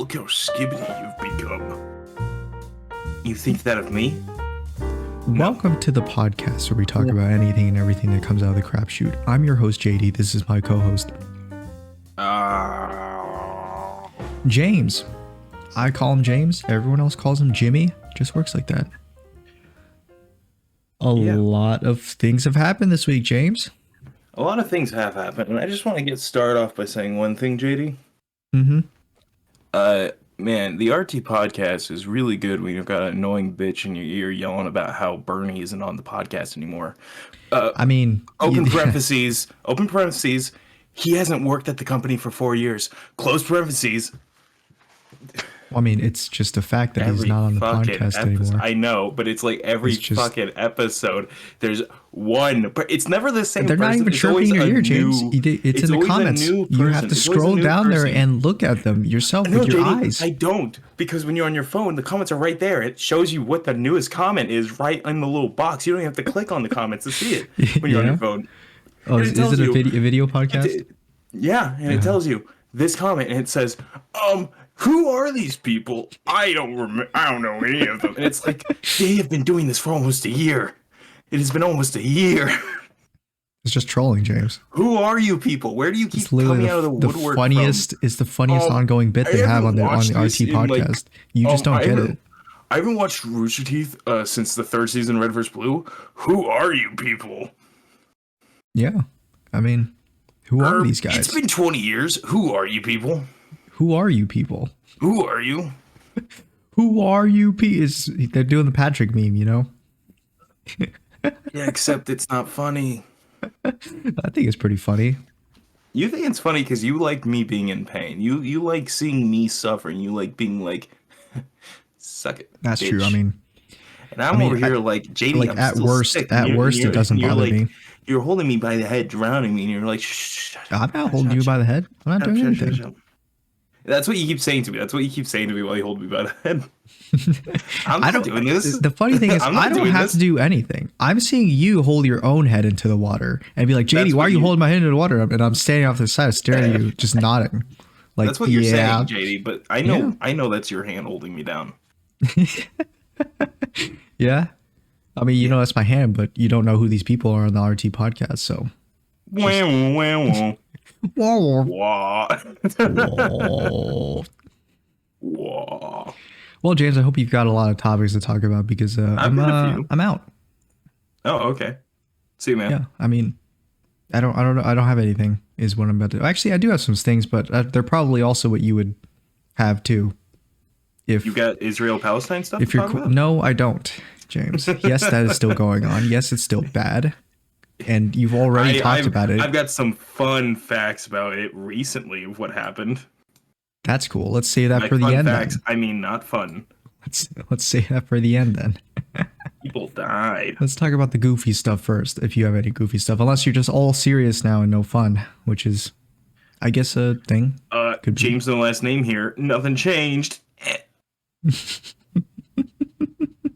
Look how skibbity you've become. You think that of me? Welcome to the podcast where we talk about anything and everything that comes out of the crapshoot. I'm your host, JD. This is my co-host, James. I call him James. Everyone else calls him Jimmy. Just works like that. A lot of things have happened this week, James. A lot of things have happened, and I just want to get started off by saying one thing, JD. Mm-hmm. Man, the RT podcast is really good when you've got an annoying bitch in your ear yelling about how Bernie isn't on the podcast anymore. Open parentheses, he hasn't worked at the company for 4 years. Close parentheses. I mean, it's just a fact that he's not on the podcast anymore. I know, but it's like every fucking episode, there's one. But it's never the same. They're not even chirping in your ear, James. It's in the comments. You have to scroll down there and look at them yourself with your eyes. I don't, because when you're on your phone, the comments are right there. It shows you what the newest comment is right in the little box. You don't even have to click on the comments to see it when you're on your phone. Oh, is it a video podcast? It tells you this comment, and it says, who are these people? I don't know any of them. And it's like, they have been doing this for almost a year. It has been almost a year. It's just trolling, James. Who are you people? Where do you keep coming out of the woodwork It's the funniest ongoing bit they have on the RT podcast. You just don't get it. I haven't watched Rooster Teeth since the third season of Red vs. Blue. Who are you people? Yeah. I mean, who are these guys? It's been 20 years. Who are you people? Who are you people? Who are you? Who are you They're doing the Patrick meme, you know? Yeah, except it's not funny. I think it's pretty funny. You think it's funny because you like me being in pain. You like seeing me suffer, and you like being like, suck it. That's bitch. true. I mean, over here like, JD, like I'm at still worst, sick. It doesn't bother me. You're holding me by the head, drowning me, and you're like, shh. I'm not holding you by the head. I'm not doing anything. That's what you keep saying to me. That's what you keep saying to me while you hold me by the head. I'm not doing this. The funny thing is, I don't have to do anything. I'm seeing you hold your own head into the water and be like, JD, why are you holding my head into the water? And I'm standing off to the side, staring at you, just nodding. Like, that's what you're saying, JD. But I know that's your hand holding me down. Yeah. I mean, you know that's my hand, but you don't know who these people are on the RT podcast, so. Whoa. Well, James, I hope you've got a lot of topics to talk about because I'm out. Oh, okay. See you, man. Yeah, I mean, I don't have anything. Is what I'm about to. Actually, I do have some things, but they're probably also what you would have too. If you got Israel-Palestine stuff. If you're no, I don't, James. Yes, that is still going on. Yes, it's still bad. And you've already talked about it. I've got some fun facts about it recently of what happened. That's cool. Let's say that for the end. Facts, I mean, not fun. Let's say that for the end then. People died. Let's talk about the goofy stuff first, if you have any goofy stuff. Unless you're just all serious now and no fun, which is, I guess, a thing. James, no last name here. Nothing changed.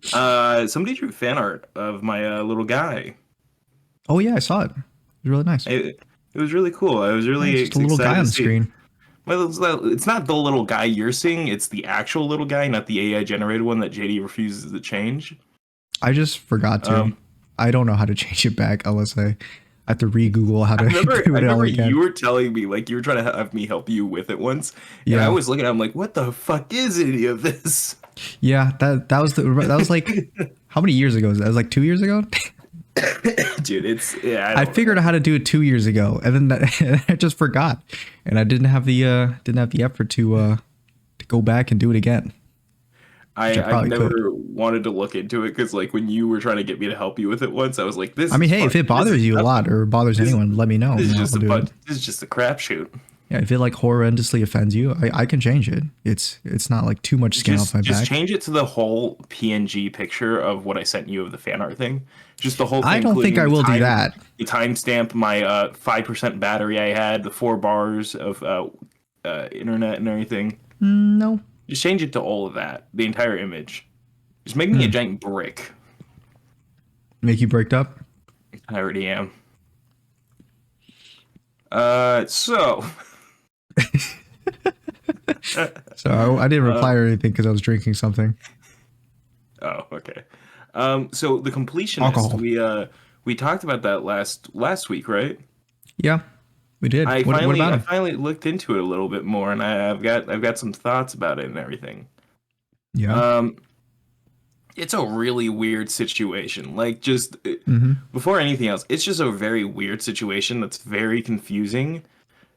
Somebody drew fan art of my little guy. Oh yeah, I saw it. It was really nice. It was really cool. I was really just a little guy on the screen. Well, it's not the little guy you're seeing. It's the actual little guy, not the AI generated one that JD refuses to change. I just forgot to. I don't know how to change it back unless I have to re-Google how to do it all again. You were telling me, like, you were trying to have me help you with it once. Yeah. And I was looking at it, I'm like, what the fuck is any of this? Yeah, that was like, how many years ago was that? It was like 2 years ago? Dude, I figured out how to do it 2 years ago, and then I just forgot, and I didn't have the effort to go back and do it again. I never wanted to look into it because, like, when you were trying to get me to help you with it once, I was like, "This." I mean, hey, if it bothers you a lot or bothers anyone, let me know. This is just a crapshoot. Yeah, if it like horrendously offends you, I can change it. It's not like too much skin off my back. Just change it to the whole PNG picture of what I sent you of the fan art thing. Just the whole thing. I don't think I will do that. The timestamp, my 5% battery I had, the 4 bars of internet and everything. No. Just change it to all of that. The entire image. Just make me a giant brick. Make you bricked up? I already am. So So I didn't reply or anything because I was drinking something. Oh, okay. So the completionist, Alcohol. we talked about that last week, right? Yeah, we did. I What finally about I him? finally looked into it a little bit more, and I've got some thoughts about it and everything. Yeah. Um, it's a really weird situation. Like, just Mm-hmm. before anything else, it's just a very weird situation that's very confusing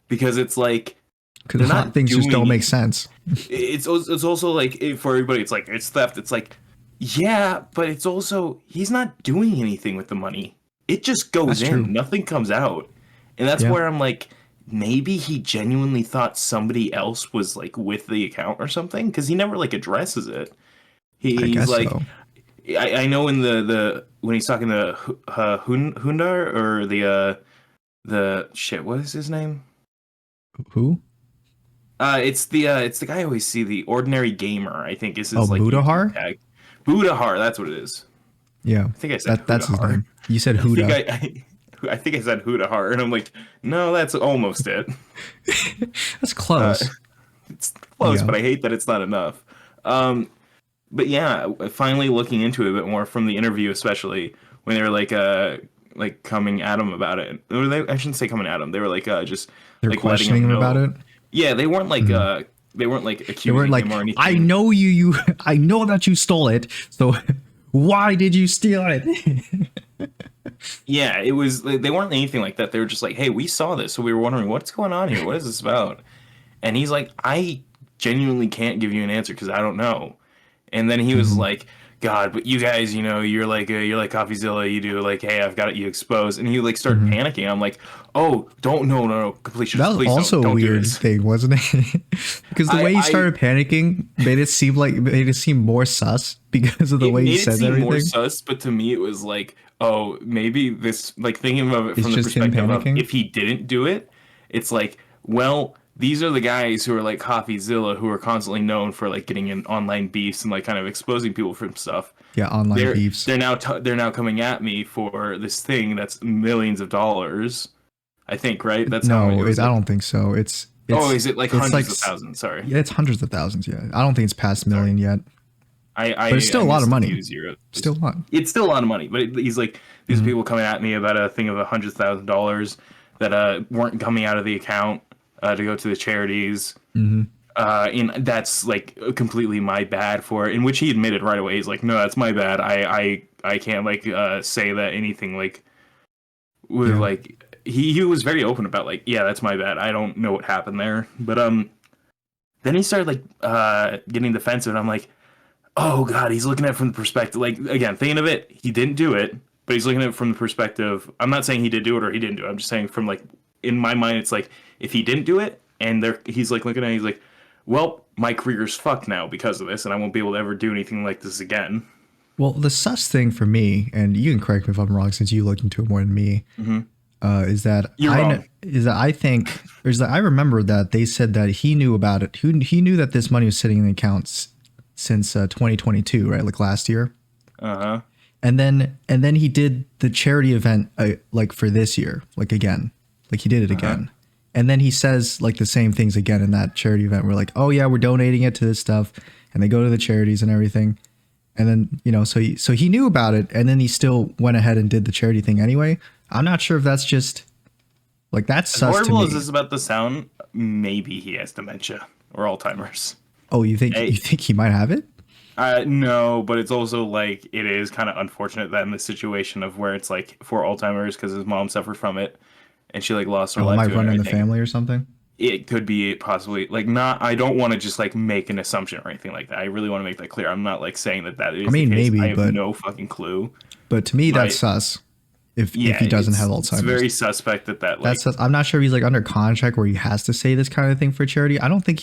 because it's like Because they're a lot of not things just don't doing. make sense. It's also like for everybody, it's like it's theft. It's like, yeah, but it's also he's not doing anything with the money. It just goes That's in, true. nothing comes out, and that's Yeah, where I'm like, maybe he genuinely thought somebody else was like with the account or something because he never like addresses it. I He's guess like, so. I know in the when he's talking to Hundar or the shit, what is his name? Who? It's the guy I always see, the Ordinary Gamer, I think is Oh, his like YouTube Budahar? tag. Budahar, that's what it is. Yeah, I think I said that's his Hudahar. name. You said I think Huda. I think I said Hudahar, and I'm like, no, that's almost it. That's Uh, close. it's close, Yeah. but I hate that it's not enough. But yeah, finally looking into it a bit more from the interview, especially when they were like coming at him about it. Or I shouldn't say coming at him. They were like just They're like letting questioning him him about know. it. Yeah, Mhm. they weren't like They weren't accusing like, him or I anything. know you, I know that you stole it. So why did you steal it? Yeah, it was they weren't anything like that. They were just like, "Hey, we saw this, so we were wondering what's going on here. What is this about?" And he's like, "I genuinely can't give you an answer because I don't know." And then he was Mhm. like, "God, but you guys, you're like CoffeeZilla. You do like, hey, I've got you exposed." And he like started Mhm. panicking. I'm like, "Oh, don't, no, That completionist, was please also a don't do weird this." thing, wasn't it? Because the way he I started panicking made it seem more sus because of the It way he made it said seem more everything. sus, but to me it was like, oh, maybe this, like thinking of it It's from the just him perspective of panicking. if he didn't do it, it's like, well, these are the guys who are like CoffeeZilla who are constantly known for like getting in online beefs and like kind of exposing people from stuff. Yeah, online They're beefs. they're now coming at me for this thing that's millions of dollars. I think, right? That's how it No, was I like. don't think so. It's Oh, it's is it like it's like hundreds of thousands? Sorry, yeah, it's hundreds of thousands. Yeah, I don't think it's past sorry. million yet, but it's I still a lot of missed a money. few zeros. Still a lot. It's still a lot of money, but he's like these are Mhm. people coming at me about a thing of $100,000 that weren't coming out of the account to go to the charities. Mhm. And that's like completely my bad for it. In which he admitted right away. He's like, no, that's my bad. I can't like say that anything like with Yeah. like he was very open about like, yeah, that's my bad. I don't know what happened there, but then he started like getting defensive, and I'm like, oh god, he's looking at it from the perspective, like, again, thinking of it, he didn't do it, but he's looking at it from the perspective. I'm not saying he did do it or he didn't do it. I'm just saying from like in my mind, it's like if he didn't do it, and there he's like looking at it, he's like, well, my career's fucked now because of this, and I won't be able to ever do anything like this again. Well, the sus thing for me, and you can correct me if I'm wrong, since you looked into it more than me, Mm-hmm. is that You're wrong. I think is that I remember that they said that he knew about it. He knew that this money was sitting in the accounts since 2022, right? Like last year. Uh-huh. And then he did the charity event like for this year, like again, like he did it Uh-huh. again. And then he says like the same things again in that charity event. We're like, oh yeah, we're donating it to this stuff, and they go to the charities and everything. And then so he knew about it, and then he still went ahead and did the charity thing anyway. I'm not sure if that's just like that's As sus to horrible as me. this is about the sound, maybe he has dementia or Alzheimer's. Oh, you think he might have it? No, but it's also like it is kind of unfortunate that in the situation of where it's like for Alzheimer's because his mom suffered from it and she like lost her Oh, it life might to it and run in the everything. family or something. It could be possibly like not. I don't want to just like make an assumption or anything like that. I really want to make that clear. I'm not like saying that that I is the mean, case. I maybe, have but no fucking clue. to me that's My sus. If Yeah, he doesn't have it's Alzheimer's. very suspect that That's like I'm not sure if he's like under contract where he has to say this kind of thing for charity. I don't think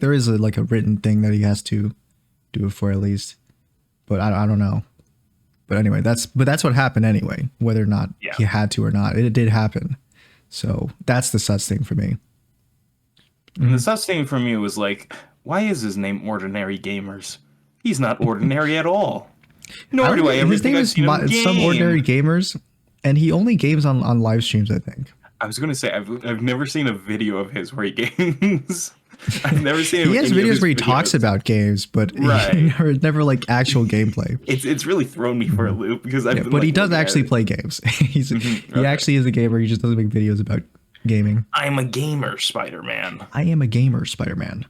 there is like a written thing that he has to do it for at least. But I don't know. But anyway, that's what happened anyway. Whether or not yeah. he had to or not, it did happen. So that's the sus thing for me. And the sus thing for me was like, why is his name Ordinary Gamers? He's not ordinary at all. Nor do I ever His think name I've is seen him Some game. Ordinary Gamers, and he only games on live streams, I think. I was gonna say I've never seen a video of his where he games. I've never seen him. He has in any of videos his where he talks about games, but Right. never like actual gameplay. It's really thrown me for a loop because I've Yeah, been but like he does looking at actually it. play games. He Okay. actually is a gamer. He just doesn't make videos about gaming. I'm a gamer, Spider-Man. I am a gamer, Spider-Man.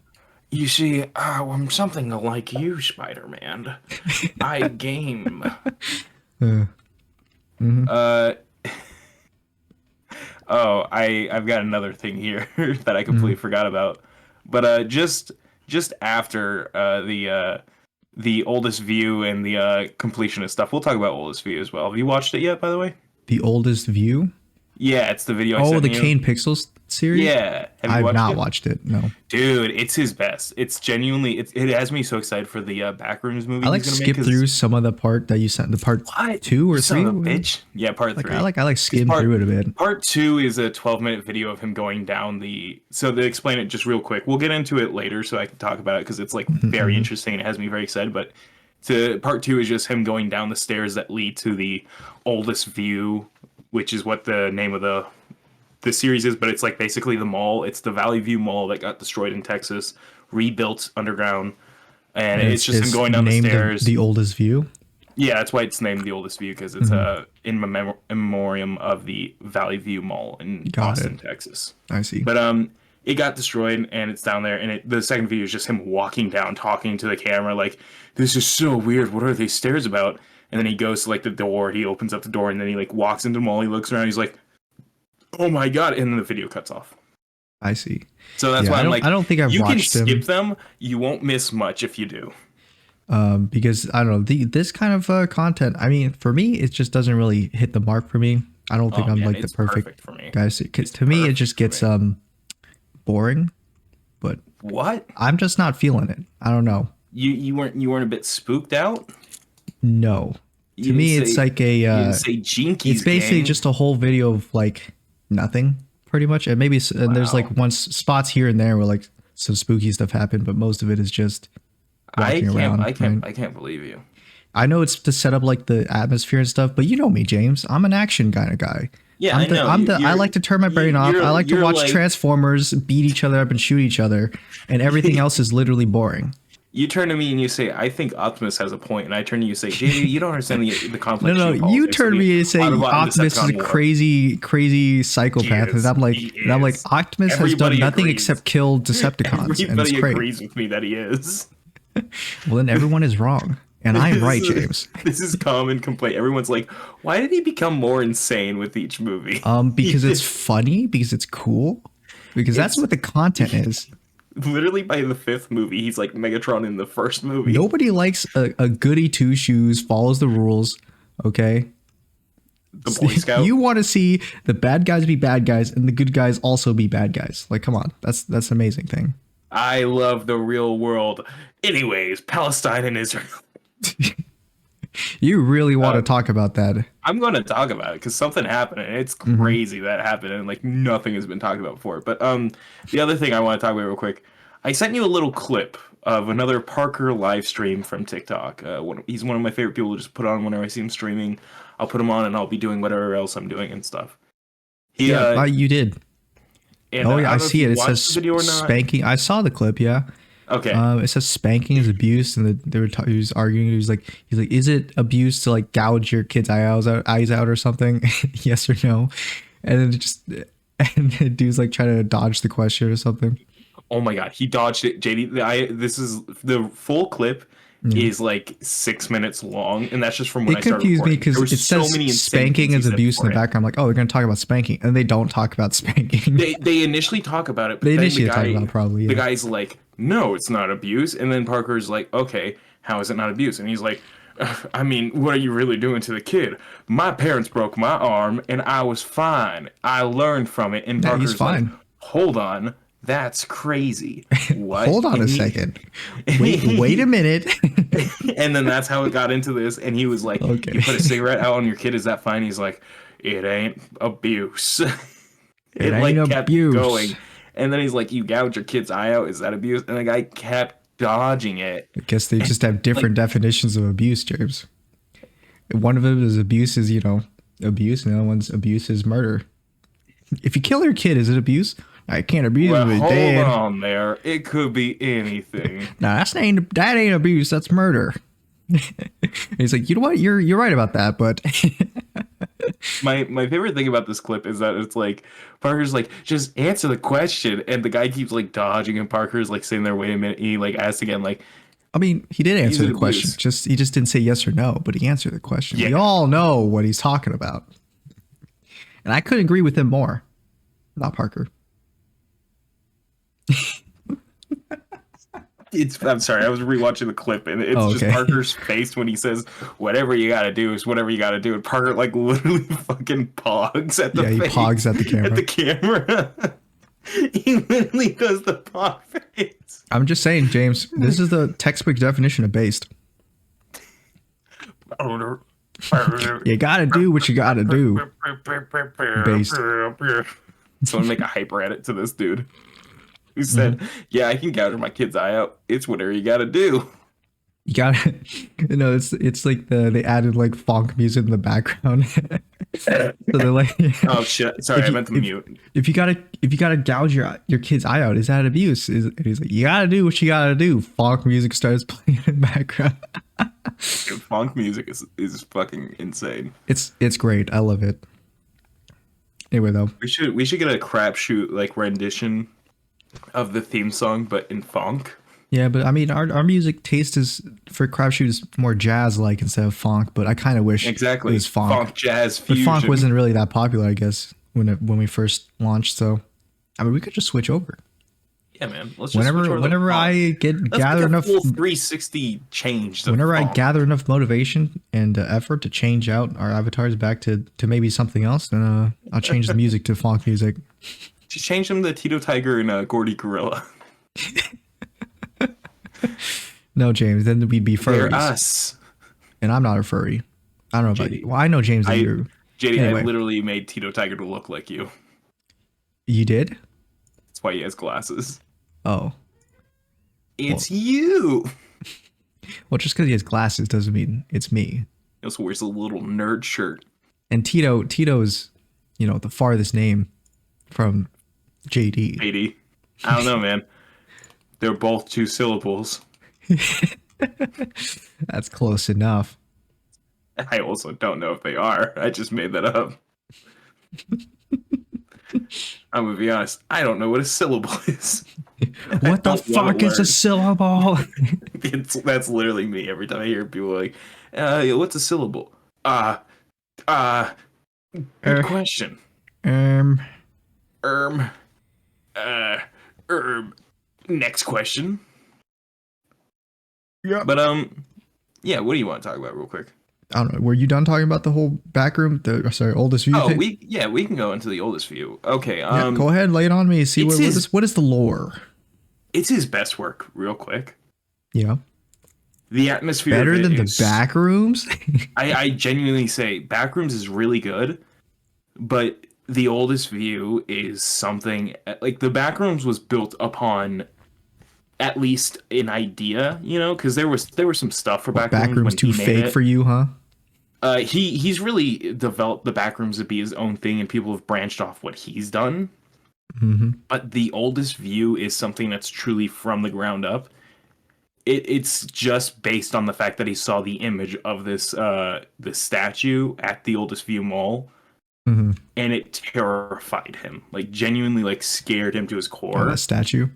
You see, I'm something like you, Spider-Man. I game. Uh, mhm. Uh, oh, I've got another thing here that I completely forgot about. But just after the oldest view and the completionist stuff, we'll talk about oldest view as well. Have you watched it yet, by the way? The oldest view. Yeah, it's the video I Oh, sent the you. Kane Pixels series. Yeah, have you I've watched not it? watched it. No, Dude, it's his best. It's genuinely it has me so excited for the Backrooms movie I like he's gonna make. skip through some of the part that you sent. The part What? 2 or You son 3. of a bitch. Yeah, part Like three. I like 'Cause skim through it a bit. Part two is a 12-minute video of him going down the. So to explain it just real quick, we'll get into it later so I can talk about it because it's like very interesting and it has me very excited. But to part two is just him going down the stairs that lead to the oldest view, which is what the name of the series is. But it's like basically the mall. It's the Valley View Mall that got destroyed in Texas, rebuilt underground, and it's just him going down the named stairs. the oldest view. Yeah, that's why it's named the oldest view because it's in memoriam of the Valley View Mall in Got Austin, it. Texas. I see. But it got destroyed and it's down there. And the second video is just him walking down, talking to the camera, like, "This is so weird. What are these stairs about?" And then he goes to like the door. He opens up the door and then he like walks into the mall. He looks around. He's like, "Oh my god!" And then the video cuts off. I see. So that's why I'm like, I don't think I've you can watched them. skip them. You won't miss much if you do. Because I don't know this kind of content. I mean, for me, it just doesn't really hit the mark for me. I don't think I'm Man, like the it's perfect for me. guy. Because to me, it just gets boring. But What? I'm just not feeling it. I don't know. You weren't a bit spooked out? No. You To me, didn't it's say- like a. You didn't say Jinkies It's basically gang. just a whole video of like nothing, pretty much. And maybe and there's like spots here and there where like some spooky stuff happened, but most of it is just walking around. I right? can't believe you. I know it's to set up like the atmosphere and stuff, but you know me, James. I'm an action kind of guy. Yeah, I know. I like to turn my brain off. I like to watch like, Transformers beat each other up and shoot each other, and everything else is literally boring. You turn to me and you say, "I think Optimus has a point," and I turn to you and say, "JD, you don't understand the complex." No, you geopolitics turn of to the me and say Autobot and Optimus is a Decepticon war." crazy psychopath, He is. and He I'm like is. Optimus has Everybody done nothing agrees. except kill Decepticons, and it's Everybody great. agrees with me that he is. Well, then everyone is wrong, and I'm right, This is- James. This is common complaint. Everyone's like, "Why did he become more insane with each movie?" Because it's funny, because it's cool, because that's what the content is. Literally by the fifth movie, he's like Megatron in the first movie. Nobody likes a goody two shoes, follows the rules. Okay, The Boy Scout. you want to see the bad guys be bad guys and the good guys also be bad guys. Like, come on, that's an amazing thing. I love the real world. Anyways, Palestine and Israel. You really want to talk about that? I'm going to talk about it because something happened and it's crazy that happened and like nothing has been talked about before. But the other thing I want to talk about real quick, I sent you a little clip of another Parker live stream from TikTok. He's one of my favorite people to just put on whenever I see him streaming. I'll put him on and I'll be doing whatever else I'm doing and stuff. You did. And, Oh yeah, don't I know if see you it. It watched says the video or not. spanking. I saw the clip. Yeah. Okay. It says spanking is abuse, and he was arguing. He was like, is it abuse to like gouge your kid's eyes out or something? Yes or no? And then and the dude's like trying to dodge the question or something. Oh my god, he dodged it, JD. This is the full clip is like 6 minutes long, and that's just from when I It started confused me recording. because it says spanking is abuse in the background. I'm like, oh, they're gonna talk about spanking, and they don't talk about spanking. They initially talk about it, but They then initially talk about it, probably, the yeah. guy's like, no, it's not abuse, and then Parker's like, okay, how is it not abuse? And he's like, I mean, what are you really doing to the kid? My parents broke my arm, and I was fine. I learned from it, and Yeah, Parker's he's fine. like, hold on. That's crazy. What? Hold on a second. Wait a minute. And then that's how it got into this. And he was like, Okay. You put a cigarette out on your kid, is that fine? He's like, it ain't abuse. It like ain't kept abuse. going. And then he's like, you gouge your kid's eye out, is that abuse? And the guy kept dodging it. I guess they just have different definitions of abuse, James. One of them is abuse is, abuse, and the other one's abuse is murder. If you kill your kid, is it abuse? I can't abuse Well, his hold dad. on there. It could be anything. No, that ain't abuse. That's murder. He's like, you know what? You're right about that, but My favorite thing about this clip is that it's like Parker's like, just answer the question, and the guy keeps like dodging, and Parker's like sitting there, wait a minute, he like asks again, like, I mean, he did is answer it the question. abuse? He just didn't say yes or no, but he answered the question. Yeah. We all know what he's talking about. And I couldn't agree with him more. Not Parker. I'm sorry, I was rewatching the clip, and it's just Parker's face when he says, "Whatever you gotta do is whatever you gotta do," and Parker like literally fucking pogs at the he pogs at the camera. At the camera, he literally does the pog face. I'm just saying, James. This is the textbook definition of based. You gotta do what you gotta do. Based. Someone make a hyper edit to this dude. Who said, "Yeah, I can gouge my kid's eye out. It's whatever you gotta do." You gotta, it's like they added like funk music in the background. So they're like, oh shit, sorry, I meant to mute. If you gotta gouge your kid's eye out, is that abuse? And he's like, you gotta do what you gotta do. Funk music starts playing in the background. Dude, funk music is fucking insane. It's great. I love it. Anyway, though, we should get a crapshoot like rendition of the theme song, but in funk. Yeah, but I mean, our music taste is for crapshoot is more jazz like instead of funk. But I kind of wish it was funk jazz fusion. But funk wasn't really that popular, I guess, when we first launched. So, I mean, we could just switch over. Yeah, man. Let's just whenever I gather enough full 360 change. Whenever I gather enough motivation and effort to change out our avatars back to maybe something else, then I'll change the music to funk music. Just change them to Tito Tiger and Gordy Gorilla. No, James, then we'd be furries. They're us. And I'm not a furry. I don't know about you. Well, I know James and you. JD, anyway. I literally made Tito Tiger to look like you. You did? That's why he has glasses. Oh. It's you. Well, just because he has glasses doesn't mean it's me. He also wears a little nerd shirt. And Tito's, the farthest name from JD. JD. I don't know, man. They're both 2 syllables. That's close enough. I also don't know if they are. I just made that up. I'm gonna be honest. I don't know what a syllable is. What the fuck is a syllable? That's literally me. Every time I hear people like, what's a syllable? Good question. Next question. Yeah. But yeah. What do you want to talk about, real quick? I don't know. Were you done talking about the whole backroom? Oldest view. Oh, thing? we can go into the oldest view. Okay. Yeah, go ahead, lay it on me. See what is the lore? It's his best work, real quick. Yeah. The atmosphere better than the backrooms. I genuinely say backrooms is really good, but the oldest view is something like the backrooms was built upon at least an idea, because there was some stuff for backrooms too fake for you, huh? He's really developed the backrooms to be his own thing, and people have branched off what he's done. Mm-hmm. But the oldest view is something that's truly from the ground up. It's just based on the fact that he saw the image of this statue at the oldest view mall. Mm-hmm. And it terrified him, like genuinely, like scared him to his core. That statue,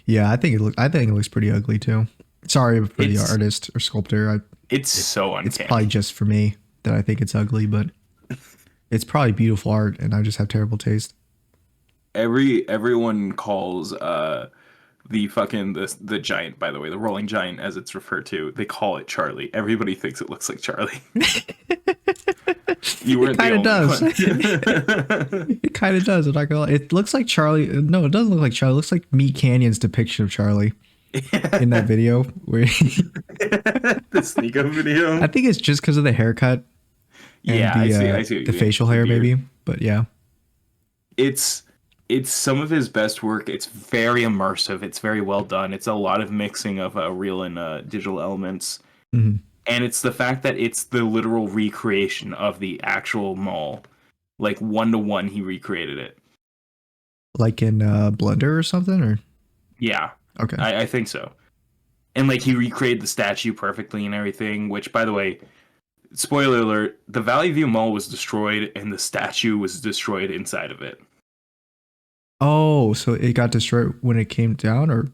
yeah, I think it looks pretty ugly too. Sorry for the artist or sculptor. It's so uncanny. It's probably just for me that I think it's ugly, but it's probably beautiful art, and I just have terrible taste. Everyone calls the giant, by the way, the rolling giant as it's referred to, they call it Charlie. Everybody thinks it looks like Charlie. You weren't the only does. one. It kind of does. I'm not gonna lie. It looks like Charlie. No, it doesn't look like Charlie. It looks like Meat Canyon's depiction of Charlie in that video. Where the sneak up video. I think it's just because of the haircut. Yeah, I see the facial hair, maybe. But yeah, it's some of his best work. It's very immersive. It's very well done. It's a lot of mixing of real and digital elements. Mm-hmm. And it's the fact that it's the literal recreation of the actual mall. Like 1-to-1, he recreated it. Like in Blender or something, or Yeah, okay. I think so. And like he recreated the statue perfectly and everything. Which, by the way, spoiler alert: the Valley View Mall was destroyed, and the statue was destroyed inside of it. Oh, so it got destroyed when it came down, or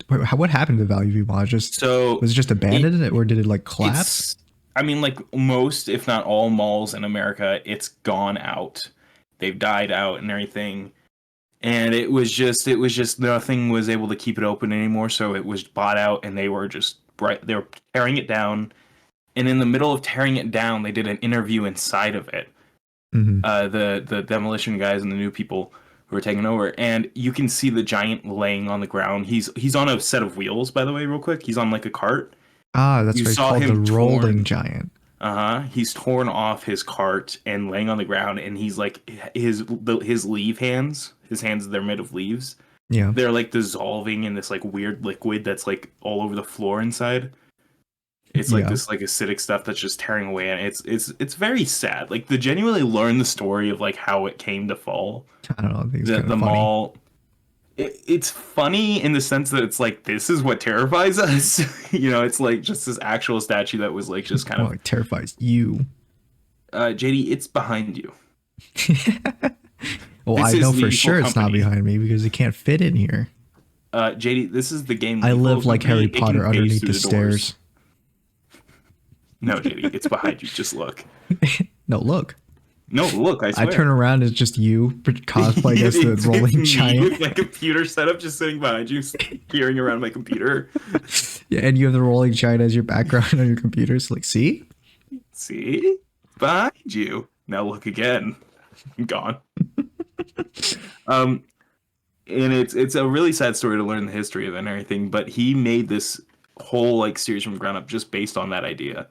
what happened to the Valley View Mall? So Was it just abandoned, or did it like collapse? I mean, like most, if not all, malls in America, it's gone out. They've died out and everything. And it was just nothing was able to keep it open anymore. So it was bought out, and they were tearing it down. And in the middle of tearing it down, they did an interview inside of it. Mm-hmm. The demolition guys and the new people who are taking over, and you can see the giant laying on the ground. He's on a set of wheels, by the way, real quick. He's on like a cart. Ah, that's You right. It's saw called the him Rolling torn. Giant. He's torn off his cart and laying on the ground, and he's like his leaf hands. His hands, they're made of leaves. Yeah. They're like dissolving in this like weird liquid that's like all over the floor inside. It's like this like acidic stuff that's just tearing away, and it's very sad. Like to genuinely learn the story of like how it came to fall. I don't know. I think it's The kind the of funny. mall. It's funny in the sense that it's like this is what terrifies us. It's like just this actual statue that was like just kind Well, of it terrifies you. JD. It's behind you. Well, This I know is for Lethal sure it's not Company. behind me because it can't fit in here. JD, this is the game. I Lethal live like Company. Harry It can Potter phase underneath through the doors. stairs. No, JD, it's behind you. Just look. No, look. No, look. I I swear. turn around, it's just you cosplaying as the It's Rolling me Giant. with my computer setup, just sitting behind you, peering around my computer. Yeah, and you have the Rolling Giant as your background on your computer. So like, see? See, behind you. Now look again. I'm gone. Um, and it's a really sad story to learn the history of it and everything. But he made this whole like series from the ground up just based on that idea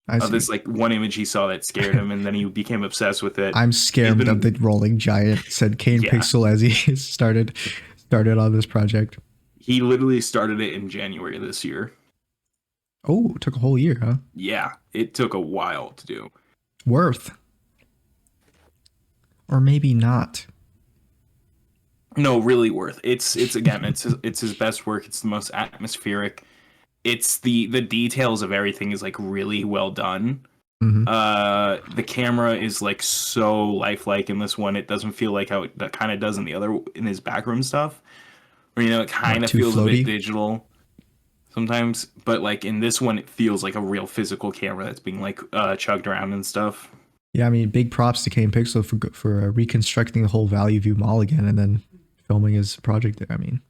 I of see. this like one image he saw that scared him, and then he became obsessed with it. I'm He's scared of the Rolling Giant, said Kane Yeah. Pixel as he started on this project. He literally started it in January of this year. Oh, it took a whole year, huh? Yeah, it took a while to do. Worth. Or maybe not. No, really worth. It's again, it's his best work. It's the most atmospheric. It's the details of everything is like really well done. Mm-hmm. The camera is like so lifelike in this one. It doesn't feel like how it kind of does in his backroom stuff. Or it kind of too feels floaty? a bit digital sometimes, but like in this one it feels like a real physical camera that's being like chugged around and stuff. Yeah, I mean, big props to Kane Pixel for reconstructing the whole Valley View Mall again and then filming his project there. I mean,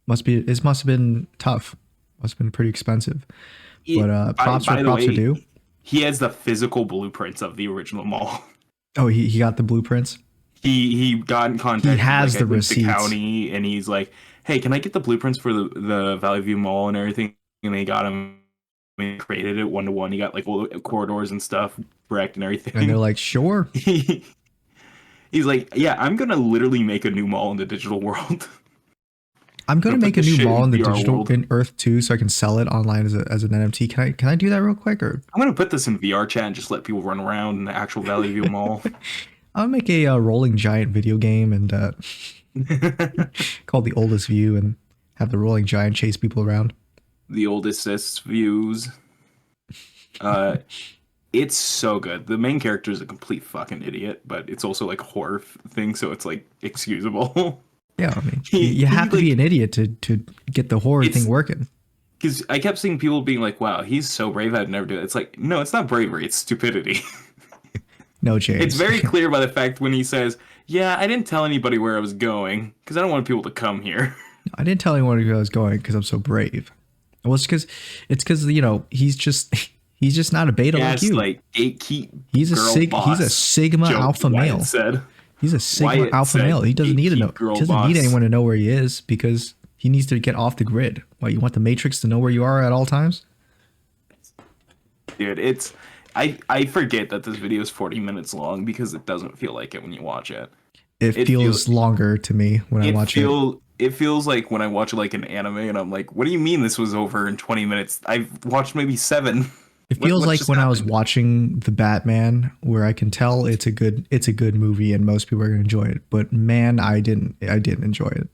must have been tough. Must have been pretty expensive. But props By where the props are way, due. he has the physical blueprints of the original mall. Oh, he got the blueprints. He got in contact. He has with, the I think, receipts. the county, and he's like, "Hey, can I get the blueprints for the Valley View Mall and everything?" And they got him. And created it 1-to-1. He got like all the corridors and stuff correct and everything. And they're like, sure. He's like, "Yeah, I'm gonna literally make a new mall in the digital world." I'm gonna make a new mall in the VR digital world. in Earth 2 so I can sell it online as an NFT. Can I do that real quick? Or I'm gonna put this in VR chat and just let people run around in the actual Valley View Mall. I'll make a Rolling Giant video game and called The Oldest View and have the Rolling Giant chase people around. The oldest views. It's so good. The main character is a complete fucking idiot, but it's also like a horror thing, so it's like excusable. Yeah, I mean, you have to be an idiot to get the horror thing working. Because I kept seeing people being like, "Wow, he's so brave. I'd never do it." It's like, no, it's not bravery. It's stupidity. No chance. It's very clear by the fact when he says, "Yeah, I didn't tell anybody where I was going because I don't want people to come here." I didn't tell anyone where I was going because I'm so brave. Well, it's because he's just not a beta like you. Like gatekeep. He's a boss, Sigma alpha Wyatt male. said. He's a Sigma Wyatt alpha said male. He doesn't need to know. gatekeep girl He doesn't need boss. anyone to know where he is because he needs to get off the grid. What, you want the Matrix to know where you are at all times? Dude, it's I forget that this video is 40 minutes long because it doesn't feel like it when you watch it. It feels longer to me when I watch it. It feels like when I watch like an anime and I'm like, what do you mean this was over in 20 minutes? I've watched maybe 7. It feels What like just when I was happened? watching the Batman, where I can tell it's a good movie and most people are gonna enjoy it. But man, I didn't enjoy it.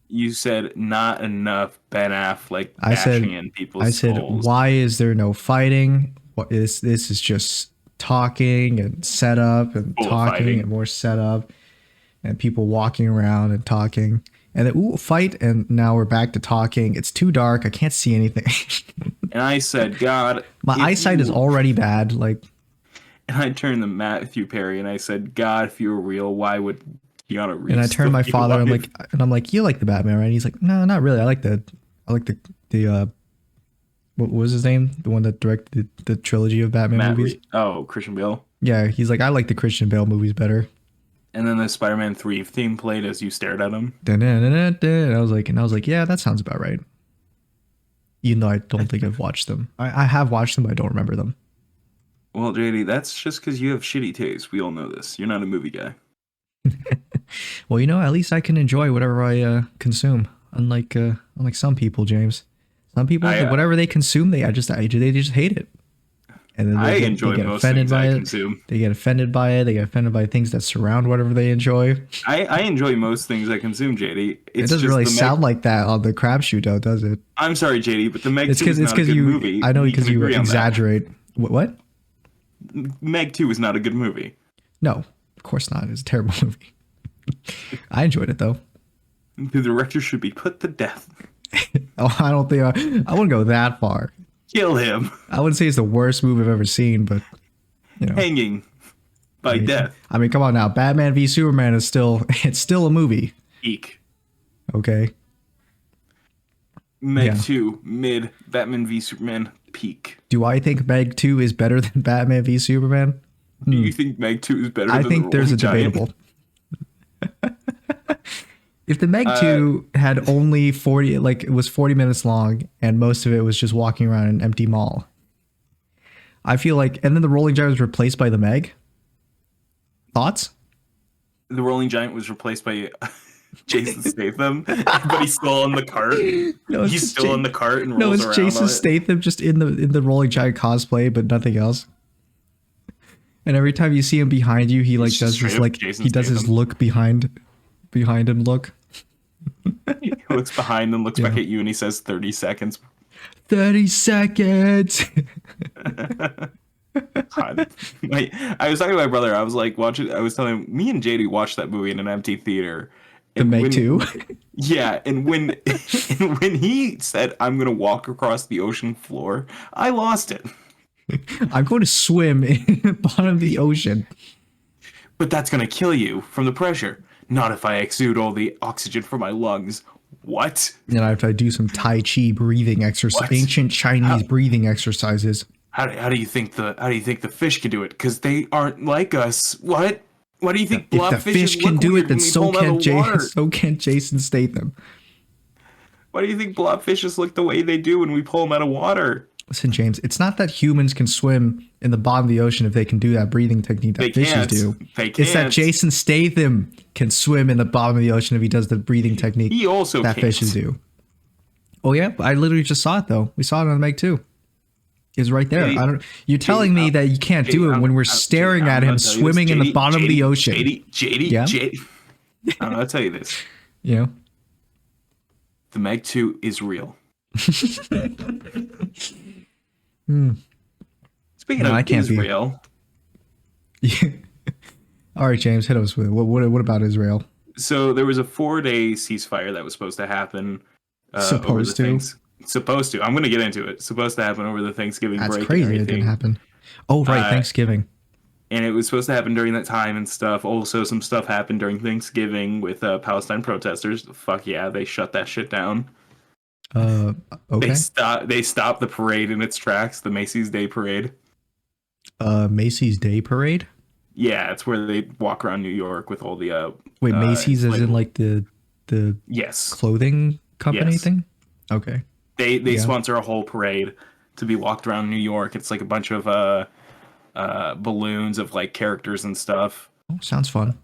You said not enough Ben Affleck I bashing said in I people's said, skulls. why is there no fighting? What is this? Is just talking and setup and Full of talking and fighting. more setup and people walking around and talking. And then fight, and now we're back to talking. It's too dark. I can't see anything. And I said, God, My if eyesight is you already bad. Like, and I turned to Matthew Perry and I said, God, if you were real, why would Keanu and I Reeves turned still my be father. alive? I'm like, you like the Batman, right? And he's like, no, not really. I like the what was his name? The one that directed the trilogy of Batman movies. Christian Bale. Yeah, he's like, I like the Christian Bale movies better. And then the Spider-Man 3 theme played as you stared at him. And I was like, yeah, that sounds about right. Even though I don't think I've watched them. I have watched them, but I don't remember them. Well, JD, that's just because you have shitty taste. We all know this. You're not a movie guy. Well, at least I can enjoy whatever I consume. Unlike some people, James. Some people, I whatever they consume, they just hate it, and then I they enjoy get most offended things by I it. consume. They get offended by it. They get offended by things that surround whatever they enjoy. I enjoy most things I consume, JD. It It's doesn't just really the Meg. sound like that on the crapshoot, though, does it? I'm sorry, JD, but the Meg It's 2 because is it's not a because good you. movie. I know We because can you agree on that. exaggerate. What? Meg 2 is not a good movie. No, of course not. It's a terrible movie. I enjoyed it though. The director should be put to death. Oh, I don't think I wouldn't go that far. Kill him. I wouldn't say it's the worst movie I've ever seen, but you know, Hanging I by mean, death. I mean, come on now. Batman v Superman is still it's still a movie. Eek. Okay. Meg Yeah. 2, mid. Batman v Superman, peak. Do I think Meg 2 is better than Batman v Superman? Do you think Meg 2 is better I than The think there's a Rolling Giant? debatable. If the Meg Uh, 2 had only 40, like it was 40 minutes long and most of it was just walking around an empty mall, I feel like, and then the Rolling Giant was replaced by the Meg. Thoughts? the Rolling Giant was replaced by Jason Statham, but he's still on the cart. No, it's He's just still on the cart and no, rolls it's around Jason on it. Statham just in the Rolling Giant cosplay, but nothing else. And every time you see him behind you, he like It's does just this straight up like Jason he does his Statham. look behind him look. He looks behind and looks Yeah. back at you and he says 30 seconds. 30 seconds. God. I was talking to my brother. I was like watching. I was telling him, me and JD watched that movie in an empty theater. The And Meg 2. yeah, and when and when he said, "I'm gonna walk across the ocean floor," I lost it. I'm going to swim in the bottom of the ocean. But that's gonna kill you from the pressure. Not if I exude all the oxygen from my lungs. What? And I have to do some Tai Chi breathing exercise, What? ancient Chinese breathing exercises. How do you think the fish can do it? Because they aren't like us. What? Why do you think If the blobfishes fish can look do it, weird then when we so pull them out can of the water? so can Jason Statham. Why do you think blobfishes look the way they do when we pull them out of water? Listen, James, it's not that humans can swim in the bottom of the ocean if they can do that breathing technique that They fishes can't. do. They It's that can't. Jason Statham can swim in the bottom of the ocean if he does the breathing technique He also that can't. fishes do. Oh yeah, I literally just saw it though. We saw it on Meg too. It's right there. JD, I don't. You're telling me that you can't do it when we're staring at him swimming in the bottom of the ocean. JD, Yeah? I'll tell you this. You know. The Meg 2 is real. Speaking No, of I can't be. Israel, All right, James, hit us with it. What about Israel? so there was a 4-day ceasefire that was supposed to happen. Supposed to? Supposed to. I'm going to get into it. Supposed to happen over the Thanksgiving That's break and crazy. It everything. didn't happen. Oh right, Uh, Thanksgiving. And it was supposed to happen during that time and stuff. Also, some stuff happened during Thanksgiving with Palestine protesters. Fuck yeah, they shut that shit down. Okay. They stopped the parade in its tracks, the Macy's Day Parade. Macy's Day Parade. Yeah, it's where they walk around New York with all the Wait, Macy's as in like the yes, clothing company Yes. thing? Okay. they Yeah. sponsor a whole parade to be walked around New York. It's like a bunch of balloons of like characters and stuff. Oh, sounds fun.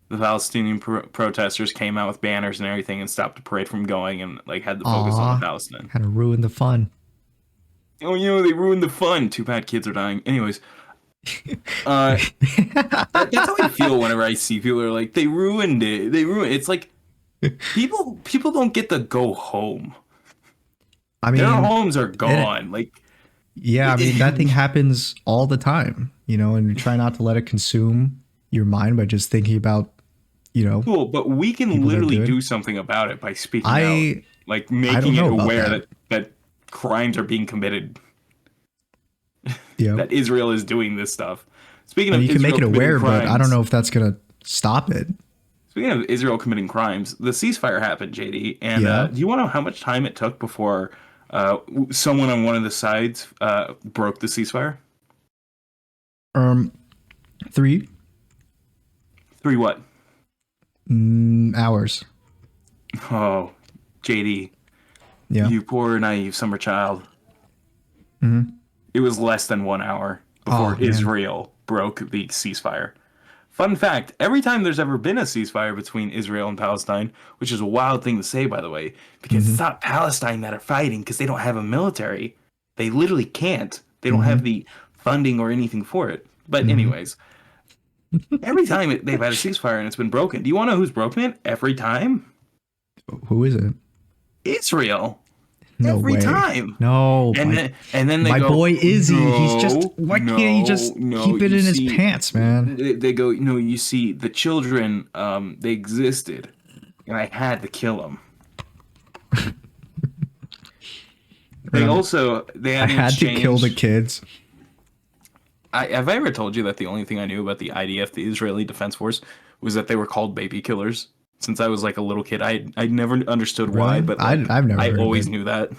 The Palestinian protesters came out with banners and everything and stopped the parade from going and like had the focus on Aw. the Palestine. Kind of ruined the fun. Oh, they ruined the fun. Too bad kids are dying. Anyways, that's how I feel whenever I see people are like, they ruined it. They ruined it. It's like people don't get to go home. I Their mean, homes are gone. yeah, I mean, that thing happens all the time, and you try not to let it consume your mind by just thinking about, cool, but we can people that are literally good. do something about it by speaking out, I like I making don't it know about aware that. that crimes are being committed, Yeah. that Israel is doing this stuff. Speaking Well, of you can make Israel it committing aware, but I don't crimes, know if that's gonna stop it. speaking of Israel committing crimes, the ceasefire happened, JD. And Yeah. do you want to know how much time it took before someone on one of the sides broke the ceasefire? Um, 3 Three what? hours. Oh, JD, Yeah. you poor naive summer child. It was less than 1 hour Oh before man. Israel broke the ceasefire. Fun fact, every time there's ever been a ceasefire between Israel and Palestine, which is a wild thing to say, by the way, because Mm-hmm. it's not Palestine that are fighting because they don't have a military. They literally can't. They don't Mm-hmm. have the funding or anything for it. But, Mm-hmm. anyways, every time they've had a ceasefire and it's been broken, do you want to know who's broken it? Every time? Who is it? Israel. No Every way. time. No, And then they my go, boy Izzy. He's just. no, Why can't he no, just no. keep it You in his see, pants, man? they go, no. You see, the children, they existed, and I had to kill them. They I had an had to kill the exchange. kids. Have I ever told you that the only thing I knew about the IDF, the Israeli Defense Force, was that they were called baby killers? Since I was like a little kid, I never understood why, Really? but like I've never I heard of always it. knew that.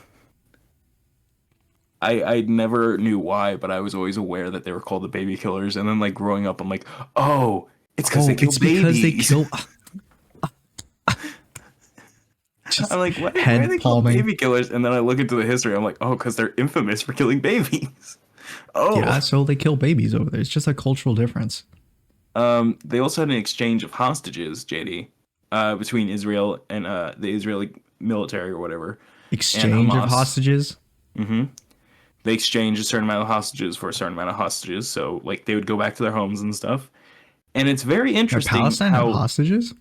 I never knew why, but I was always aware that they were called the baby killers. And then like growing up, I'm like, oh, it's because they Oh, kill it's because they babies. kill. I'm Just like, why are head they called palming. baby killers? And then I look into the history. I'm like, oh, because they're infamous for killing babies. Yeah, Oh, so they kill babies over there. It's just a cultural difference. they also had an exchange of hostages, JD, between Israel and the Israeli military or whatever, and Exchange of Hamas. hostages. They exchanged a certain amount of hostages for a certain amount of hostages. So like they would go back to their homes and stuff. And it's very interesting Palestine had how hostages.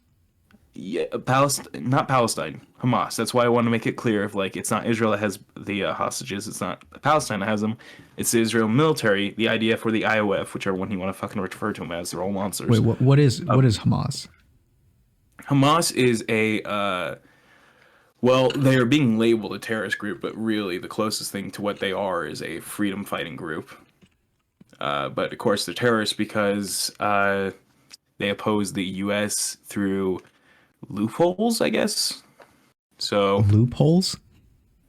yeah, Palestine, not Palestine, Hamas. That's why I want to make it clear if like it's not Israel that has the hostages, it's not Palestine that has them. It's the Israel military, the IDF or the IOF, whichever one you want to fucking refer to them as. They're all Wait, monsters. what is Hamas? Hamas is a well, they are being labeled a terrorist group, but really the closest thing to what they are is a freedom fighting group. But of course, they're terrorists because they oppose the U.S. through loopholes, I guess. So Loopholes?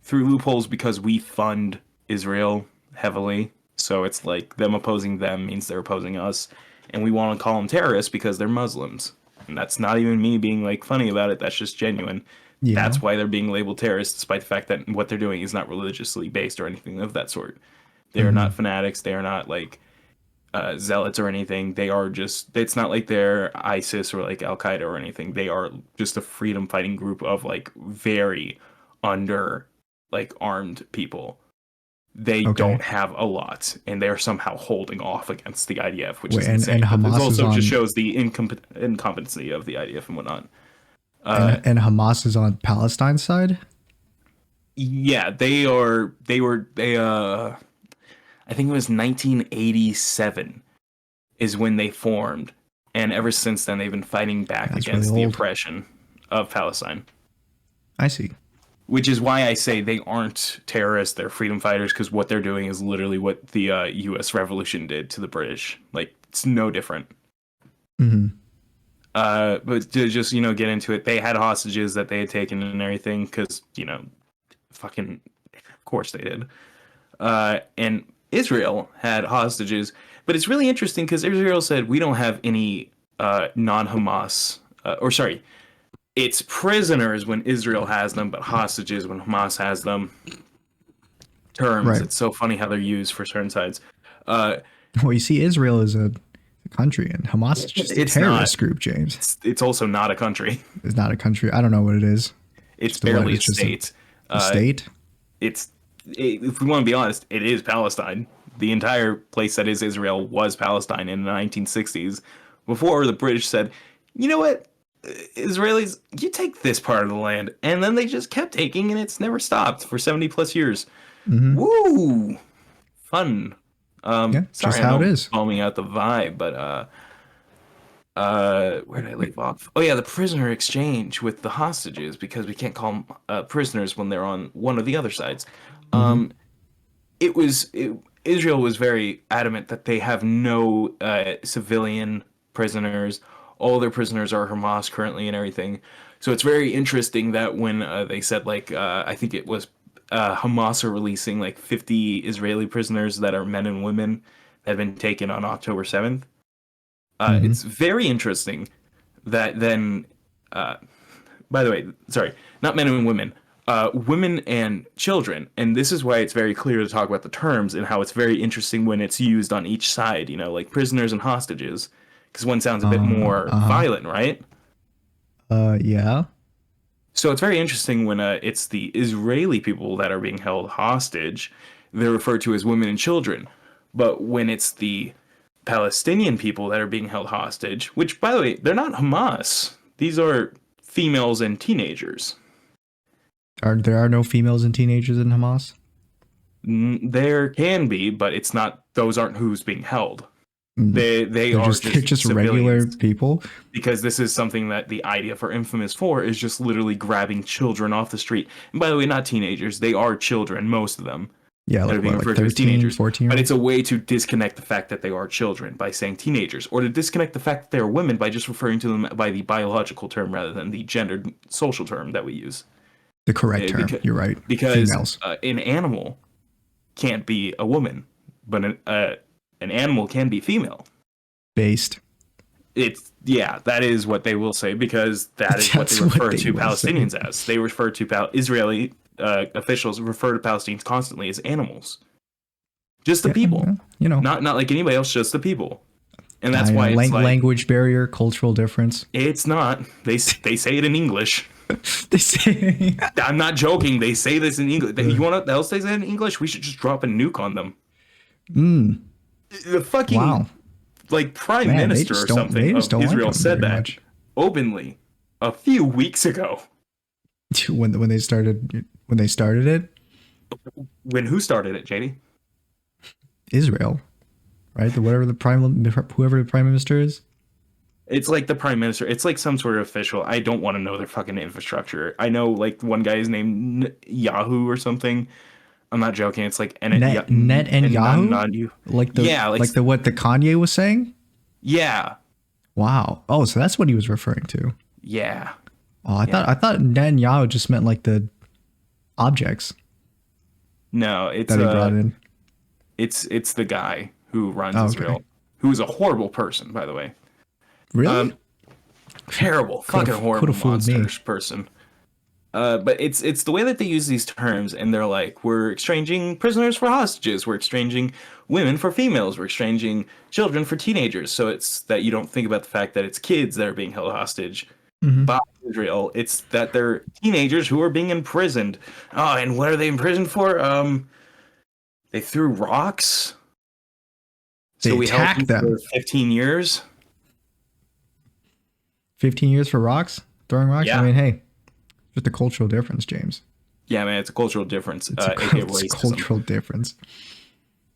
through loopholes because we fund Israel heavily. So it's like them opposing them means they're opposing us, and we want to call them terrorists because they're Muslims. And that's not even me being like funny about it. That's just genuine. Yeah. That's why they're being labeled terrorists, despite the fact that what they're doing is not religiously based or anything of that sort. They are Mm-hmm. not fanatics. They are not like zealots or anything. They are just. It's not like they're ISIS or like Al Qaeda or anything. They are just a freedom fighting group of like very under like armed people. They Okay. don't have a lot, and they're somehow holding off against the IDF, which Wait, is and insane. But this Hamas is also just on shows the incompetency of the IDF and whatnot. and Hamas is on Palestine's side. Yeah, they are. They were. They. I think it was 1987 is when they formed, and ever since then they've been fighting back That's really against the old. oppression of Palestine. I see. Which is why I say they aren't terrorists; they're freedom fighters. Because what they're doing is literally what the U.S. Revolution did to the British. Like it's no different. Mm-hmm. But to just get into it, they had hostages that they had taken and everything. Because fucking, of course they did. And Israel had hostages, but it's really interesting because Israel said we don't have any non-Hamas, or sorry, it's prisoners when Israel has them, but hostages when Hamas has them. Terms. Right. It's so funny how they're used for certain sides. Uh, Well, you see, Israel is a country, and Hamas is just a it's not. terrorist group. James, It's also not a country. it's not a country. I don't know what it is. It's Just a what? barely a It's just state. a state. It's if we want to be honest, it is Palestine. The entire place that is Israel was Palestine in the 1960s, before the British said, you know what, Israelis, you take this part of the land, and then they just kept taking, and it's never stopped for 70 plus years. Mm-hmm. Woo, fun. Yeah, Sorry, just how I know it is. Bombing out the vibe, but where did I leave off? Oh yeah, the prisoner exchange with the hostages, because we can't call them prisoners when they're on one or the other sides. Mm-hmm. Israel was very adamant that they have no civilian prisoners. All their prisoners are Hamas currently and everything. So it's very interesting that when they said, like, I think it was Hamas are releasing like 50 Israeli prisoners that are men and women that have been taken on October 7th. Mm-hmm. It's very interesting that then, by the way, sorry, not men and women, women and children. And this is why it's very clear to talk about the terms and how it's very interesting when it's used on each side, like prisoners and hostages, because one sounds a bit more violent, right? Yeah. So it's very interesting when it's the Israeli people that are being held hostage, they're referred to as women and children. But when it's the Palestinian people that are being held hostage, which, by the way, they're not Hamas. These are females and teenagers. There are no females and teenagers in Hamas? There can be, but it's not. Those aren't who's being held. They're just regular people. Because this is something that the idea for Infamous 4 is just literally grabbing children off the street. And by the way, not teenagers. They are children, most of them. Yeah, like, what, like 13, 14. But it's a way to disconnect the fact that they are children by saying teenagers, or to disconnect the fact that they're women by just referring to them by the biological term rather than the gendered social term that we use. The correct term. You're right. Because an animal can't be a woman, but an animal can be female. Based. That is what they will say, because that is what they refer to Palestinians as. They refer to Israeli officials refer to Palestinians constantly as animals. Just the people. Not like anybody else, just the people. And that's why it's like language barrier, cultural difference. It's not. They say it in English. They say I'm not joking. They say this in English. You want what else they say in English? We should just drop a nuke on them. The fucking like prime minister or something of Israel said that openly a few weeks ago. When they started it. When who started it, JD? Israel, right? Whoever the prime minister is. It's like the prime minister. It's like some sort of official. I don't want to know their fucking infrastructure. I know like one guy is named Yahoo or something. I'm not joking. It's like Net and Yahoo. Like the what the Kanye was saying. Yeah. Wow. Oh, so that's what he was referring to. Yeah. Oh, I thought Net and Yahoo just meant like the objects. No, it's that he brought in. It's the guy who runs Israel, who is a horrible person, by the way. Really? Terrible, fucking horrible monster person. But it's the way that they use these terms, and they're like, we're exchanging prisoners for hostages, we're exchanging women for females, we're exchanging children for teenagers. So it's that you don't think about the fact that it's kids that are being held hostage by Israel. It's that they're teenagers who are being imprisoned. Oh, and what are they imprisoned for? They threw rocks. So we held them for 15 years. 15 years for rocks? Throwing rocks? Yeah. I mean, hey, just a cultural difference, James. Yeah, man, it's a cultural difference. It's a cultural difference.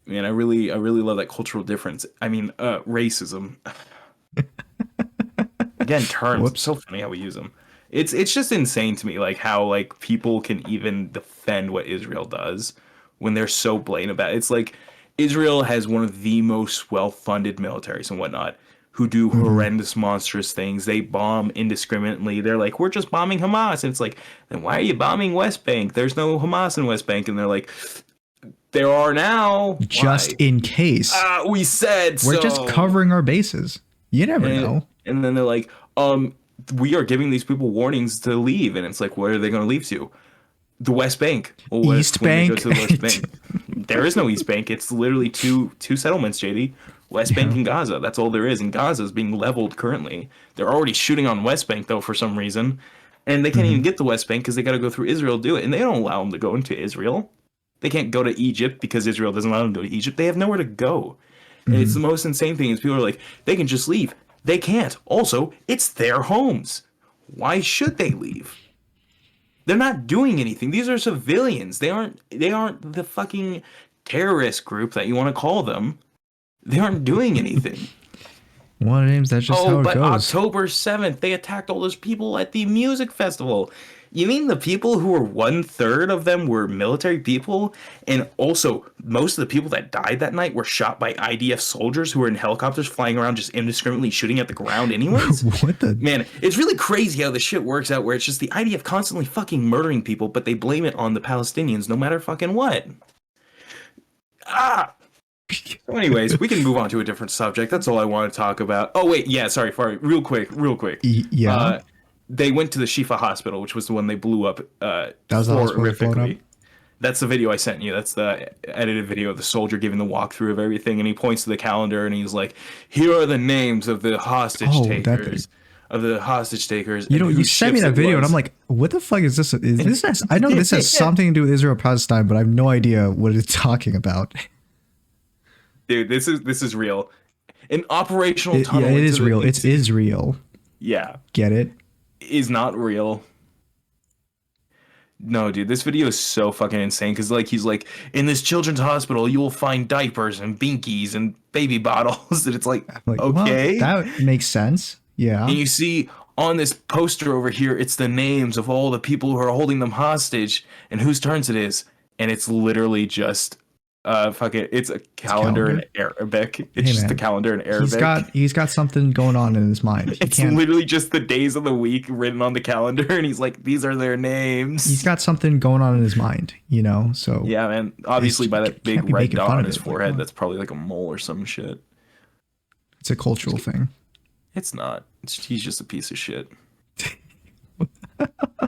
Man, I really love that cultural difference. I mean, racism. Again, terms. Whoops. So funny how we use them. It's just insane to me, like how like people can even defend what Israel does when they're so blatant about it. It's like Israel has one of the most well-funded militaries and whatnot, who do horrendous, monstrous things. They bomb indiscriminately. They're like, we're just bombing Hamas. And it's like, then why are you bombing West Bank? There's no Hamas in West Bank. And they're like, there are now. Just in case. We said so. We're just covering our bases. You never know. And then they're like, we are giving these people warnings to leave. And it's like, where are they going to leave to? The West Bank. Well, East Bank? Go to the West Bank. There is no East Bank. It's literally two settlements, JD. West Bank and Gaza. That's all there is. And Gaza is being leveled currently. They're already shooting on West Bank, though, for some reason. And they can't even get the West Bank because they got to go through Israel to do it. And they don't allow them to go into Israel. They can't go to Egypt because Israel doesn't allow them to go to Egypt. They have nowhere to go. And it's the most insane thing is people are like, they can just leave. They can't. Also, it's their homes. Why should they leave? They're not doing anything. These are civilians. They aren't the fucking terrorist group that you want to call them. They aren't doing anything. Well, James, that's just how it goes. October 7th, they attacked all those people at the music festival. You mean the people who were 1/3 of them were military people? And also, most of the people that died that night were shot by IDF soldiers who were in helicopters flying around just indiscriminately shooting at the ground anyways? What the? Man, it's really crazy how this shit works out where it's just the IDF constantly fucking murdering people, but they blame it on the Palestinians no matter fucking what. Ah! So anyways, we can move on to a different subject. That's all I want to talk about. Oh, wait. Yeah, sorry. Real quick. Yeah. They went to the Shifa hospital, which was the one they blew up that was horrifically. That's the video I sent you. That's the edited video of the soldier giving the walkthrough of everything. And he points to the calendar and he's like, here are the names of the hostage takers. You know, you sent me that video and I'm like, what the fuck is this? I know this has something to do with Israel Palestine, but I have no idea what it's talking about. Dude, this is real. An operational tunnel. Yeah, it is real. It is real. Yeah. Get it? Is not real. No, dude, this video is so fucking insane because he's like, in this children's hospital you will find diapers and binkies and baby bottles. And it's like okay, well, that makes sense. Yeah. And you see on this poster over here, it's the names of all the people who are holding them hostage and whose turns it is, and it's literally just it's a calendar in Arabic. It's just a calendar in Arabic. He's got something going on in his mind. It's literally just the days of the week written on the calendar, and he's like, these are their names. He's got something going on in his mind, you know. So yeah, man. Obviously, by that big red dot on his forehead, that's probably like a mole or some shit. It's a cultural thing. It's not. He's just a piece of shit.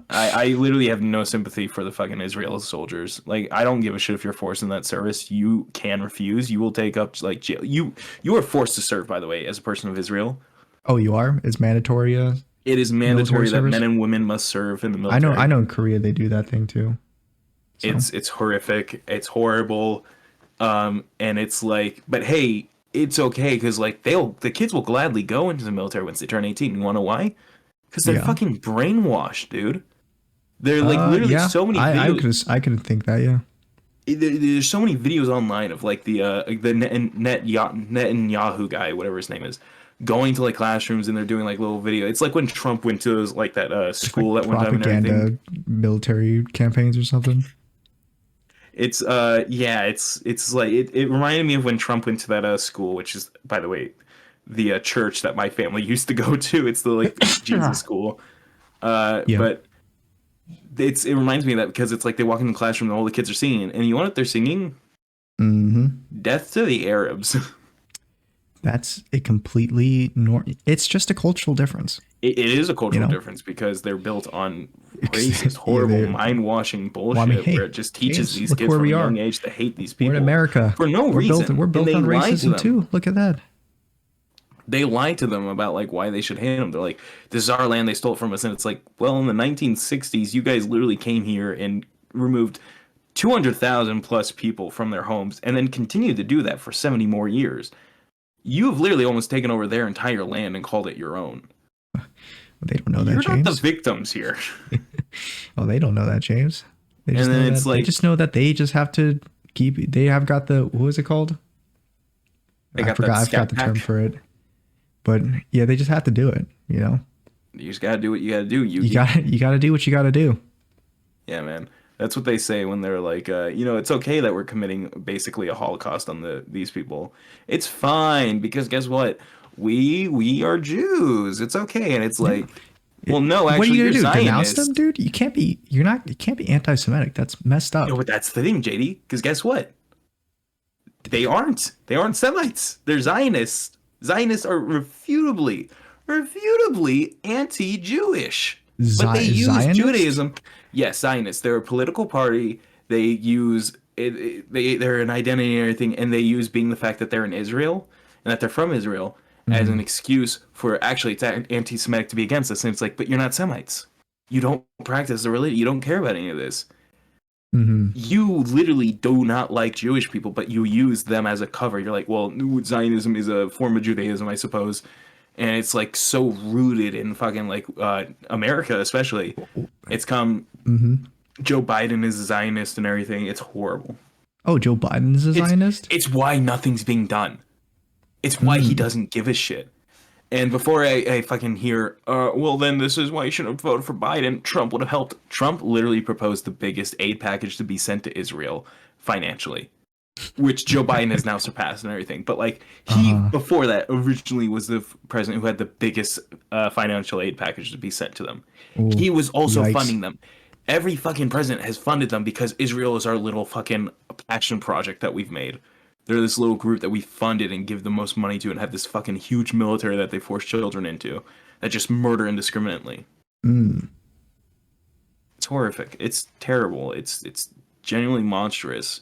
I literally have no sympathy for the fucking Israel soldiers. Like, I don't give a shit if you're forced in that service. You can refuse. You will take up like jail. You are forced to serve, by the way, as a person of Israel. Oh, you are? It's mandatory. It is mandatory that men and women must serve in the military. I know in Korea they do that thing too. So. It's horrific. It's horrible. And it's like, but hey, it's okay because like the kids will gladly go into the military once they turn 18. You want to know why? Because they're fucking brainwashed, dude. They're like literally so many videos. I could think that, yeah. There's so many videos online of like the Netanyahu guy, whatever his name is, going to like classrooms and they're doing like little video. It's like when Trump went to like that school like at one time and everything. Propaganda military campaigns or something. It's like it reminded me of when Trump went to that school, which is, by the way, the church that my family used to go to. It's the like Jesus school. But it reminds me of that because it's like they walk in the classroom and all the kids are singing, and you know what they're singing? Death to the Arabs. That's a completely it's just a cultural difference. It is a cultural difference because they're built on racist, horrible, mind-washing bullshit where it just teaches these kids from a young age to hate these people. We're in America. For no reason. We're built on racism too. Look at that. They lie to them about like why they should hate them. They're like, this is our land, they stole it from us. And it's like, well, in the 1960s, you guys literally came here and removed 200,000 plus people from their homes and then continued to do that for 70 more years. You have literally almost taken over their entire land and called it your own. They don't know that, James. You're not the victims here. Oh, they don't know that, James. They just know that they just have to they have got the, what was it called? I forgot the term for it. But yeah, they just have to do it, you know? You just gotta do what you gotta do. You gotta do what you gotta do. Yeah, man. That's what they say when they're like, it's okay that we're committing basically a Holocaust on these people. It's fine because guess what? We are Jews. It's okay. And it's like, well, no, actually, what are you gonna do? Zionist. Denounce them, dude? You can't be anti-Semitic. That's messed up. No, but that's the thing, JD. Because guess what? They aren't Semites. They're Zionists. Zionists are refutably anti-Jewish. But they use Zionists? Judaism. Yes, Zionists. They're a political party. They use they're an identity and everything, and they use being the fact that they're in Israel and that they're from Israel as an excuse for actually it's anti-Semitic to be against us. And it's like, but you're not Semites. You don't practice the religion. You don't care about any of this. You literally do not like Jewish people, but you use them as a cover. You're like, well, Zionism is a form of Judaism, I suppose. And it's like so rooted in fucking like America, especially. It's come. Joe Biden is a Zionist and everything. It's horrible. Oh, Joe Biden is a Zionist? It's why nothing's being done. It's why he doesn't give a shit. And before I fucking hear, well, then this is why you shouldn't have voted for Biden, Trump would have helped. Trump literally proposed the biggest aid package to be sent to Israel financially, which Joe Biden has now surpassed and everything. But like he, before that, originally was the president who had the biggest financial aid package to be sent to them. Ooh, he was also funding them. Every fucking president has funded them because Israel is our little fucking passion project that we've made. They're this little group that we funded and give the most money to and have this fucking huge military that they force children into that just murder indiscriminately. It's horrific. It's terrible. It's genuinely monstrous.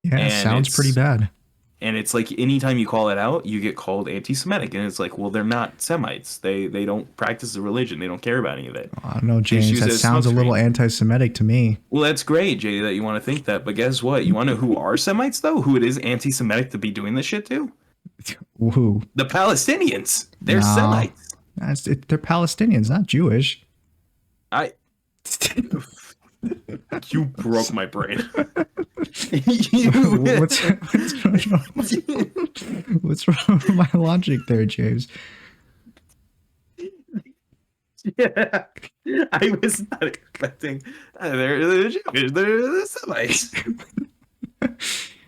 Yeah, it sounds pretty bad. And it's like anytime you call it out, you get called anti-Semitic. And it's like, well, they're not Semites. They don't practice the religion. They don't care about any of it. Oh, no, James, that sounds a little anti-Semitic to me. Well, that's great, JD, that you want to think that. But guess what? You want to know who are Semites, though? Who it is anti-Semitic to be doing this shit to? Who? The Palestinians. They're Semites. They're Palestinians, not Jewish. You broke my brain. What's wrong with my logic there, James? Yeah, I was not expecting. They're Jewish. They're Semites.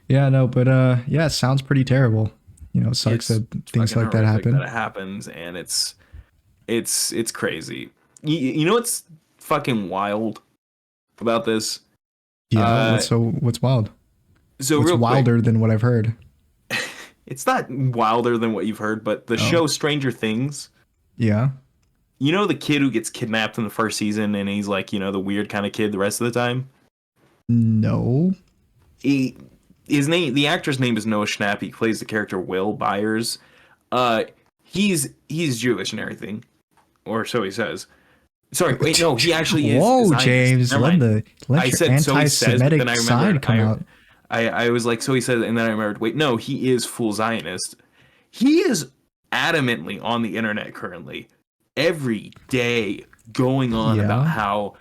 Yeah, no, but yeah, it sounds pretty terrible. You know, it sucks that things like that happen. That happens, and it's crazy. You know what's fucking wild about this? Yeah, what's wild? So what's wilder than what I've heard? It's not wilder than what you've heard, but the show Stranger Things. Yeah. You know the kid who gets kidnapped in the first season and he's like, you know, the weird kind of kid the rest of the time? No. The actor's name is Noah Schnapp. He plays the character Will Byers. He's Jewish and everything. Or so he says. Sorry, wait, no, he actually is. Whoa, James, let your anti-Semitic side come out. I was like, so he said, and then I remembered, wait, no, he is full Zionist. He is adamantly on the internet currently, every day, going on about how,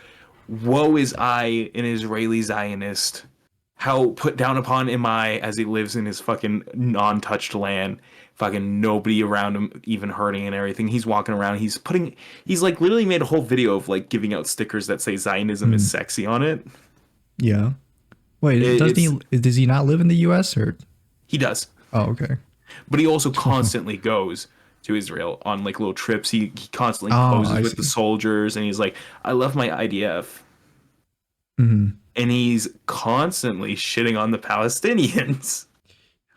woe is I, an Israeli Zionist, how put down upon am I as he lives in his fucking non-touched land, fucking nobody around him even hurting and everything. He's walking around, he's like literally made a whole video of like giving out stickers that say Zionism is sexy on it. Yeah. Wait, does he not live in the US or? He does. Oh, okay. But he also constantly goes to Israel on like little trips. He constantly poses with the soldiers and he's like, I love my IDF. And he's constantly shitting on the Palestinians.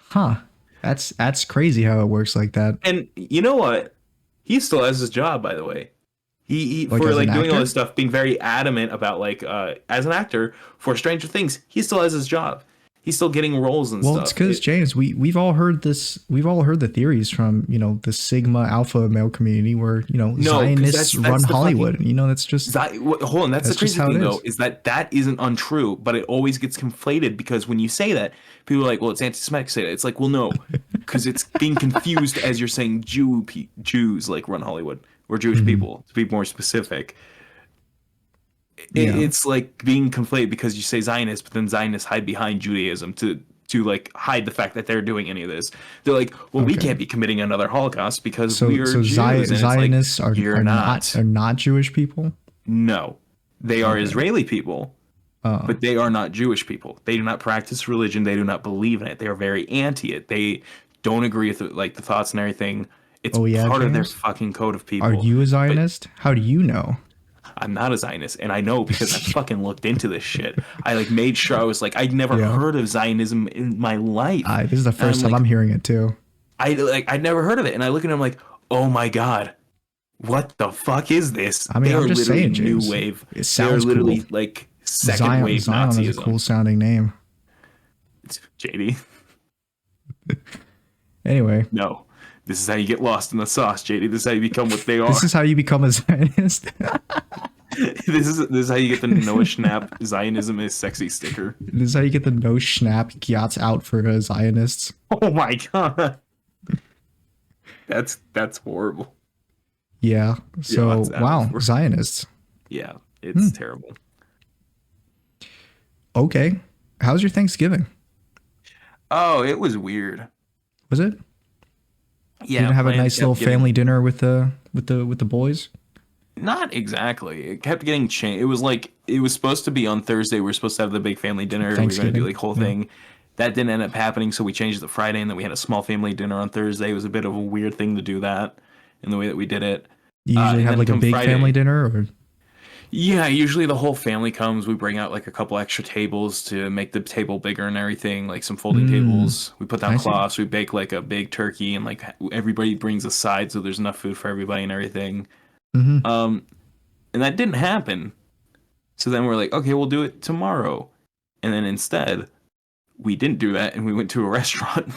Huh. That's crazy how it works like that. And you know what? He still has his job, by the way. He like for like doing all this stuff, being very adamant about like as an actor for Stranger Things, he still has his job. He's still getting roles and stuff. Well, it's because James, we've all heard this. We've all heard the theories from the Sigma Alpha male community where Zionists run Hollywood. That's just hold on. That's the crazy thing though, is that isn't untrue, but it always gets conflated because when you say that, people are like, well, it's anti-Semitic to say that. It's like, well, no, because it's being confused as you're saying Jews like run Hollywood or Jewish people to be more specific. It's like being conflated because you say Zionist, but then Zionists hide behind Judaism to like hide the fact that they're doing any of this. They're like, well, we can't be committing another Holocaust because we are Jews. Zionists are not Jewish people? No, they are Israeli people, but they are not Jewish people. They do not practice religion. They do not believe in it. They are very anti it. They don't agree with like the thoughts and everything. It's part of their fucking code of people. Are you a Zionist? How do you know? I'm not a Zionist, and I know because I fucking looked into this shit. I like made sure I was like, I'd never heard of Zionism in my life. This is the first time I'm hearing it too. I'd never heard of it, and I look at it, I'm like, oh my god, what the fuck is this? I mean, I'm just saying, James, new wave. It sounds They're literally cool. Like second wave Zion Nazism. is a cool sounding name. It's JD. Anyway, no. This is how you get lost in the sauce, JD. This is how you become what they are. This is how you become a Zionist. This is how you get the Noah Schnapp Zionism is sexy sticker. This is how you get the no Schnapp Gyat's out for Zionists. Oh my god. That's horrible. Yeah. So wow, Zionists. Yeah, it's terrible. Okay. How's your Thanksgiving? Oh, it was weird. Was it? Yeah. Didn't have a nice little family dinner with the boys? Not exactly. It kept getting changed. It was like it was supposed to be on Thursday. We were supposed to have the big family dinner. We were going to do like whole thing. That didn't end up happening, so we changed it to Friday, and then we had a small family dinner on Thursday. It was a bit of a weird thing to do that in the way that we did it. You usually have like a big family dinner, or? Yeah, usually the whole family comes. We bring out like a couple extra tables to make the table bigger and everything, like some folding tables. We put down cloths. We bake like a big turkey, and like everybody brings a side, so there's enough food for everybody and everything. And that didn't happen. So then we're like, okay, we'll do it tomorrow. And then instead, we didn't do that, and we went to a restaurant.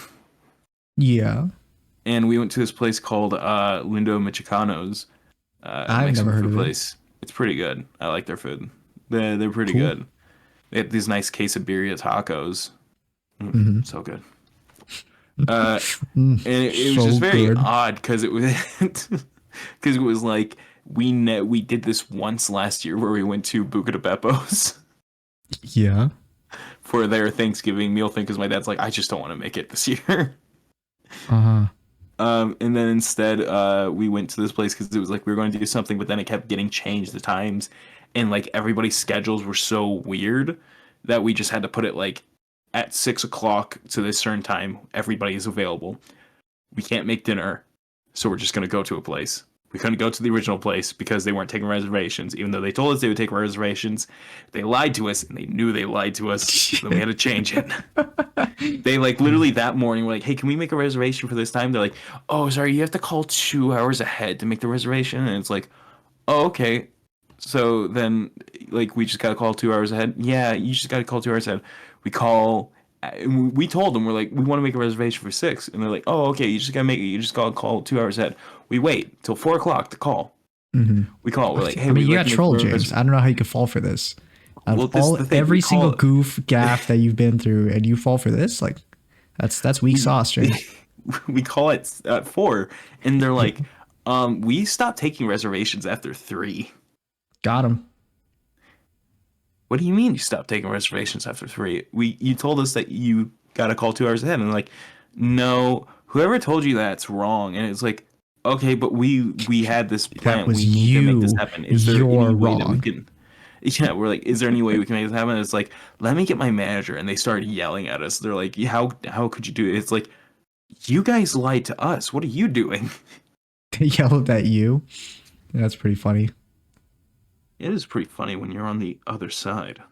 Yeah. And we went to this place called Lindo Michicano's. I've never heard of it. It's pretty good. I like their food. They're pretty good. They have these nice quesadilla tacos. So good. And it was just very odd because it was like we did this once last year where we went to Buca de Beppo's. Yeah. For their Thanksgiving meal thing, because my dad's like, I just don't want to make it this year. And then instead, we went to this place because it was like we were going to do something, but then it kept getting changed the times, and like everybody's schedules were so weird that we just had to put it like at 6 o'clock to this certain time. Everybody is available. We can't make dinner, so we're just gonna go to a place. We couldn't go to the original place because they weren't taking reservations, even though they told us they would take reservations. They lied to us, and they knew they lied to us, so we had to change it. They like literally that morning were like, hey, can we make a reservation for this time? They're like, oh, sorry, you have to call 2 hours ahead to make the reservation. And it's like, oh, okay. So then like we just got to call 2 hours ahead. Yeah, you just got to call 2 hours ahead. We call, we told them, we're like, we want to make a reservation for 6. And they're like, oh, okay, you just got to make it. You just got to call 2 hours ahead. We wait till 4 o'clock to call. We call. We're like, hey, you got troll, James. I don't know how you could fall for this. Every single goof gaff that you've been through, and you fall for this, like that's weak sauce, James. We call it at 4, and they're like, we stopped taking reservations after 3. Got him. What do you mean you stopped taking reservations after 3? You told us that you got to call 2 hours ahead, and like, no, whoever told you that's wrong. And it's like, okay, but we had this plan. That was we need you. To make this happen. Is there You're any way wrong. that we can? Yeah, we're like, is there any way we can make this happen? And it's like, let me get my manager. And they started yelling at us. They're like, how could you do it? It's like, you guys lied to us. What are you doing? They yelled at you. That's pretty funny. It is pretty funny when you're on the other side.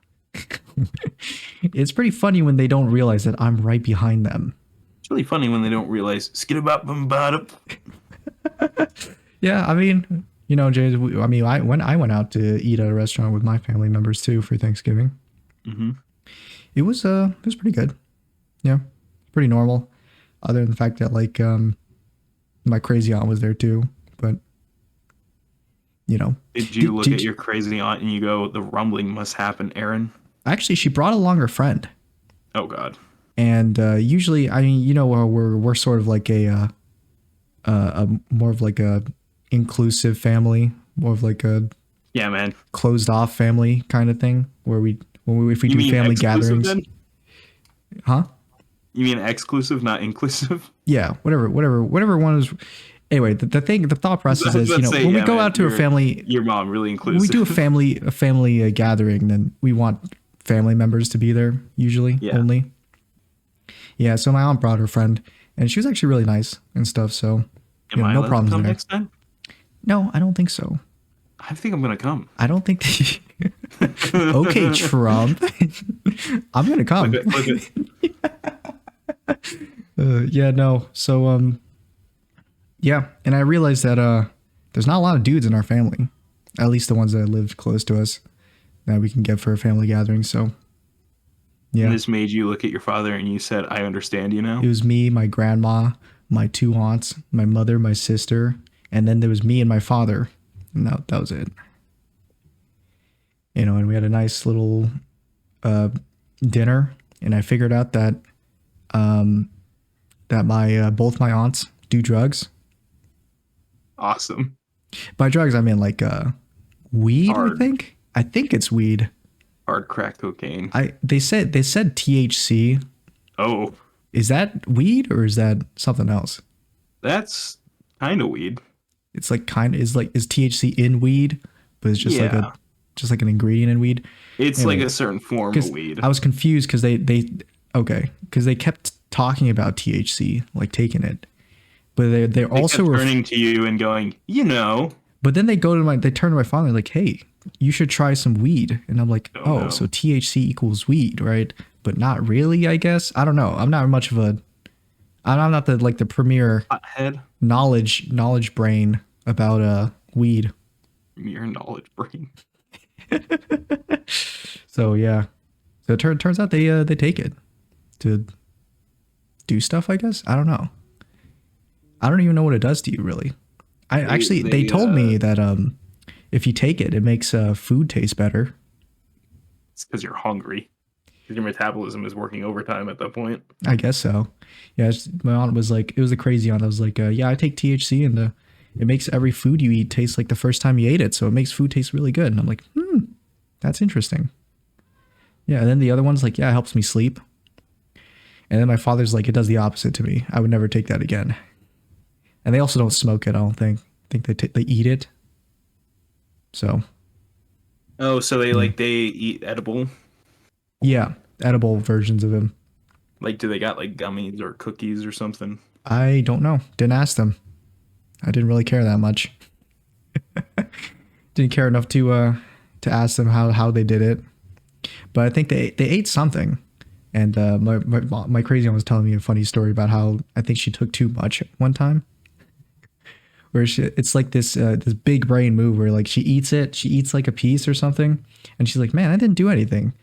It's pretty funny when they don't realize that I'm right behind them. It's really funny when they don't realize. Yeah, I mean, you know, James. I went out to eat at a restaurant with my family members too for Thanksgiving. It was pretty good. Yeah, pretty normal. Other than the fact that like my crazy aunt was there too, but you know. Did you look at your crazy aunt and you go, the rumbling must happen, Aaron? Actually, she brought along her friend. Oh God. And usually, I mean, you know, we're sort of like a more of like a inclusive family, more of like a closed off family kind of thing, where if we do family gatherings, then? Huh? You mean exclusive, not inclusive? Yeah, whatever one is. Anyway, the thought process is, you know, when we go out to a family, your mom really inclusive. When we do a family gathering, then we want family members to be there usually only. Yeah, so my aunt brought her friend, and she was actually really nice and stuff. So, you know, no problems there. Next time? No, I don't think so. I think I'm gonna come. I don't think. Okay, Trump. I'm gonna come. Look yeah, no. So, yeah, and I realized that there's not a lot of dudes in our family, at least the ones that lived close to us, that we can get for a family gathering. So. Yeah. And this made you look at your father and you said, I understand you now? It was me, my grandma, my 2 aunts, my mother, my sister, and then there was me and my father. And that was it. And we had a nice little uh, dinner, and I figured out that my both my aunts do drugs. Awesome. By drugs, I mean like weed. Hard. I think it's weed. Hard crack cocaine. They said THC. Oh, Is that weed or is that something else? that's kind of weed. It's like is THC in weed, but it's just like an ingredient in weed. It's Anyway, like a certain form of weed. I was confused because they kept talking about THC, like taking it, but they also kept turning to you and going, But then they turn to my father like, hey, you should try some weed, and I'm like, no. So THC equals weed, right? But not really, I guess. I don't know. I'm not the premier Hothead. knowledge brain about weed. Mere knowledge brain. So yeah, so it turns out they take it to do stuff. I guess I don't know. I don't even know what it does to you, really. They told me that if you take it, it makes food taste better. It's because you're hungry. Because your metabolism is working overtime at that point. I guess so. Yeah, my aunt was like, it was a crazy aunt. I was like, yeah, I take THC and it makes every food you eat taste like the first time you ate it. So it makes food taste really good. And I'm like, that's interesting. Yeah, and then the other one's like, yeah, it helps me sleep. And then my father's like, it does the opposite to me. I would never take that again. And they also don't smoke it, I don't think. I think they eat it. So. Oh, so they eat edible? Yeah, edible versions of him. Like, do they got like gummies or cookies or something? I don't know. Didn't ask them. I didn't really care that much. Didn't care enough to ask them how they did it. But I think they ate something. And my crazy aunt was telling me a funny story about how I think she took too much one time. Where it's like this big brain move where like she eats like a piece or something, and she's like, man, I didn't do anything.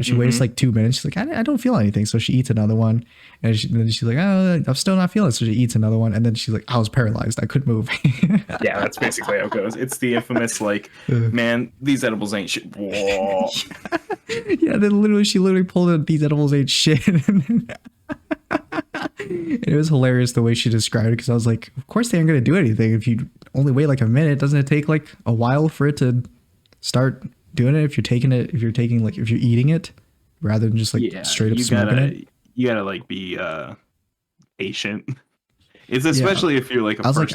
She waits like 2 minutes. She's like, I don't feel anything. So she eats another one, and then she's like, oh, I'm still not feeling it. So she eats another one, and then she's like, I was paralyzed. I couldn't move. Yeah, that's basically how it goes. It's the infamous like, man, these edibles ain't shit. Whoa. Yeah, then she literally pulled out these edibles ain't shit. It was hilarious the way she described it, because I was like, of course they aren't going to do anything if you only wait like a minute. Doesn't it take like a while for it to start doing it if you're eating it rather than just like straight up smoking it? You gotta like be patient. It's especially if you're like I was like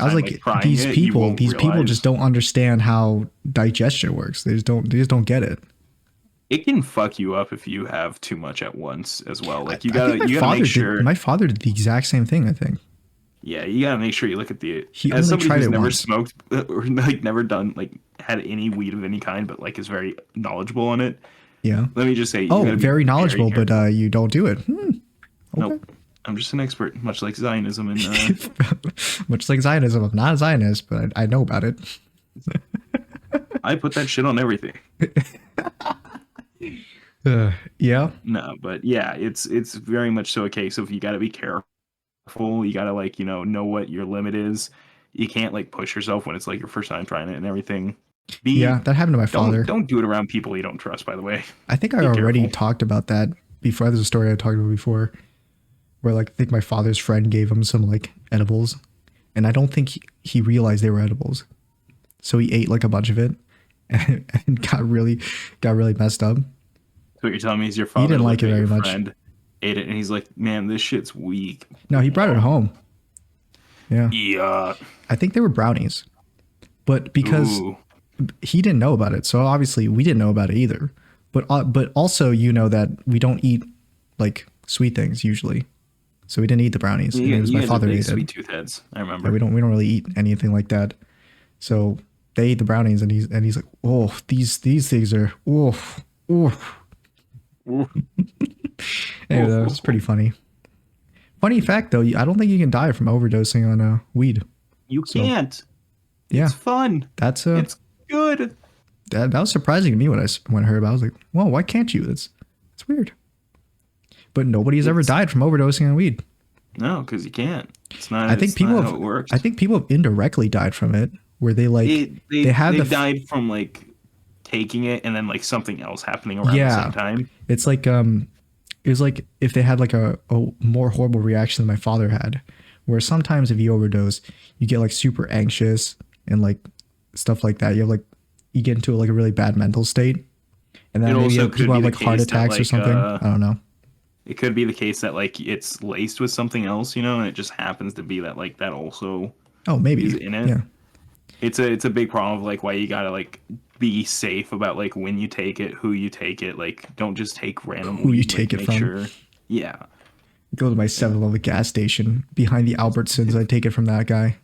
these people just don't understand how digestion works. They just don't get it. It can fuck you up if you have too much at once as well. Like you gotta make sure. My father did the exact same thing, I think. Yeah, you gotta make sure you look at the. He as only somebody tried who's it never once. smoked or like never done like had any weed of any kind, but like is very knowledgeable on it. Yeah. Let me just say. Very knowledgeable, but you don't do it. Okay. Nope. I'm just an expert, much like Zionism and. Much like Zionism, I'm not a Zionist, but I know about it. I put that shit on everything. Yeah. No, but yeah, it's very much so a case of you got to be careful. You got to like know what your limit is. You can't like push yourself when it's like your first time trying it and everything. That happened to my father. Don't do it around people you don't trust. By the way, I think I already talked about that before. There's a story I talked about before, where like I think my father's friend gave him some like edibles, and I don't think he realized they were edibles, so he ate like a bunch of it, and got really messed up. So what you're telling me is your father he didn't like it very much. Ate it and he's like, man, this shit's weak. No, he brought it home. Yeah. Yeah. I think they were brownies, but because he didn't know about it, so obviously we didn't know about it either. But also that we don't eat like sweet things usually, so we didn't eat the brownies. Yeah, it was my father ate it. Sweet tooth heads. I remember. Yeah, we don't really eat anything like that. So they ate the brownies, and he's like, oh, these things are Anyway, that was pretty funny. Funny fact, though, I don't think you can die from overdosing on weed. You can't. Yeah, it's fun. It's good. That was surprising to me when I heard about it. I was like, well, why can't you? It's weird. But nobody's ever died from overdosing on weed. No, because you can't. It's not. I think people how it works. I think people have indirectly died from it, where they like they died from like taking it and then like something else happening around the same time. It's like it was like if they had like a more horrible reaction than my father had, where sometimes if you overdose, you get like super anxious and like stuff like that. You get into like a really bad mental state, and then maybe people have like heart attacks or something. I don't know. It could be the case that like it's laced with something else, and it just happens to be that like that also. Oh, maybe is in it. Yeah. It's a big problem of like why you gotta like be safe about like when you take it, who you take it. Like don't just take random who weed, you take it from. Sure. Yeah. Go to my 7-Eleven gas station behind the Albertsons. I take it from that guy.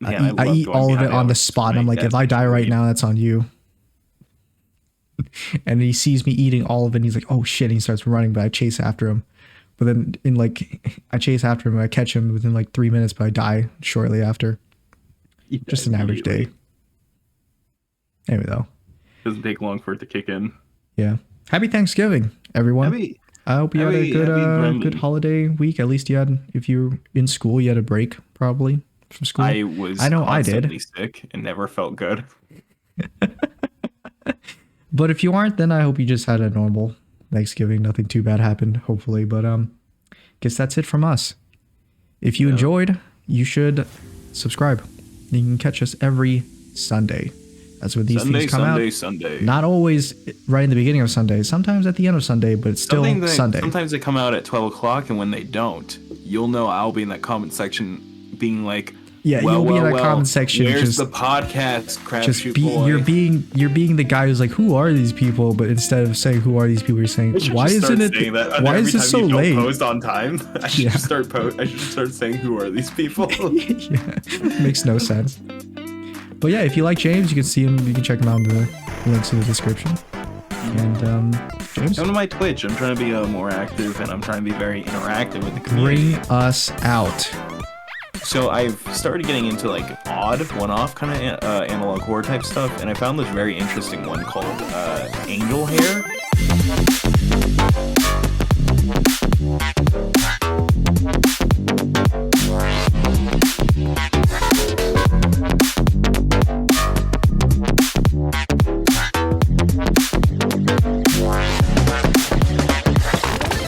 I eat all of it on the spot. And I'm like, if I die right now, that's on you. And he sees me eating all of it. And he's like, oh shit. And he starts running, but I chase after him. But then I chase after him. And I catch him within like 3 minutes, but I die shortly after. Just an average day. Anyway, though. Doesn't take long for it to kick in. Yeah. Happy Thanksgiving, everyone. I hope you had a good holiday week. At least you had, if you're in school, you had a break probably from school. I know I did. Sick and never felt good. But if you aren't, then I hope you just had a normal Thanksgiving. Nothing too bad happened, hopefully. But guess that's it from us. If you enjoyed, you should subscribe. You can catch us every Sunday. That's when these things come out. Sunday. Not always right in the beginning of Sunday. Sometimes at the end of Sunday, but it's still Sunday. Sometimes they come out at 12 o'clock, and when they don't, you'll know I'll be in that comment section being like, you'll be in that comment section. Where's the podcast, You're being the guy who's like, who are these people? But instead of saying who are these people, you're saying, why isn't it? Why is it so late? Post on time. I should start saying, who are these people? Yeah, makes no sense. But yeah, if you like James, you can see him. You can check him out in the links in the description. And James, come to my Twitch. I'm trying to be more active, and I'm trying to be very interactive with the community. Bring us out. So I've started getting into like odd, one-off kind of analog horror type stuff, and I found this very interesting one called Angel Hair.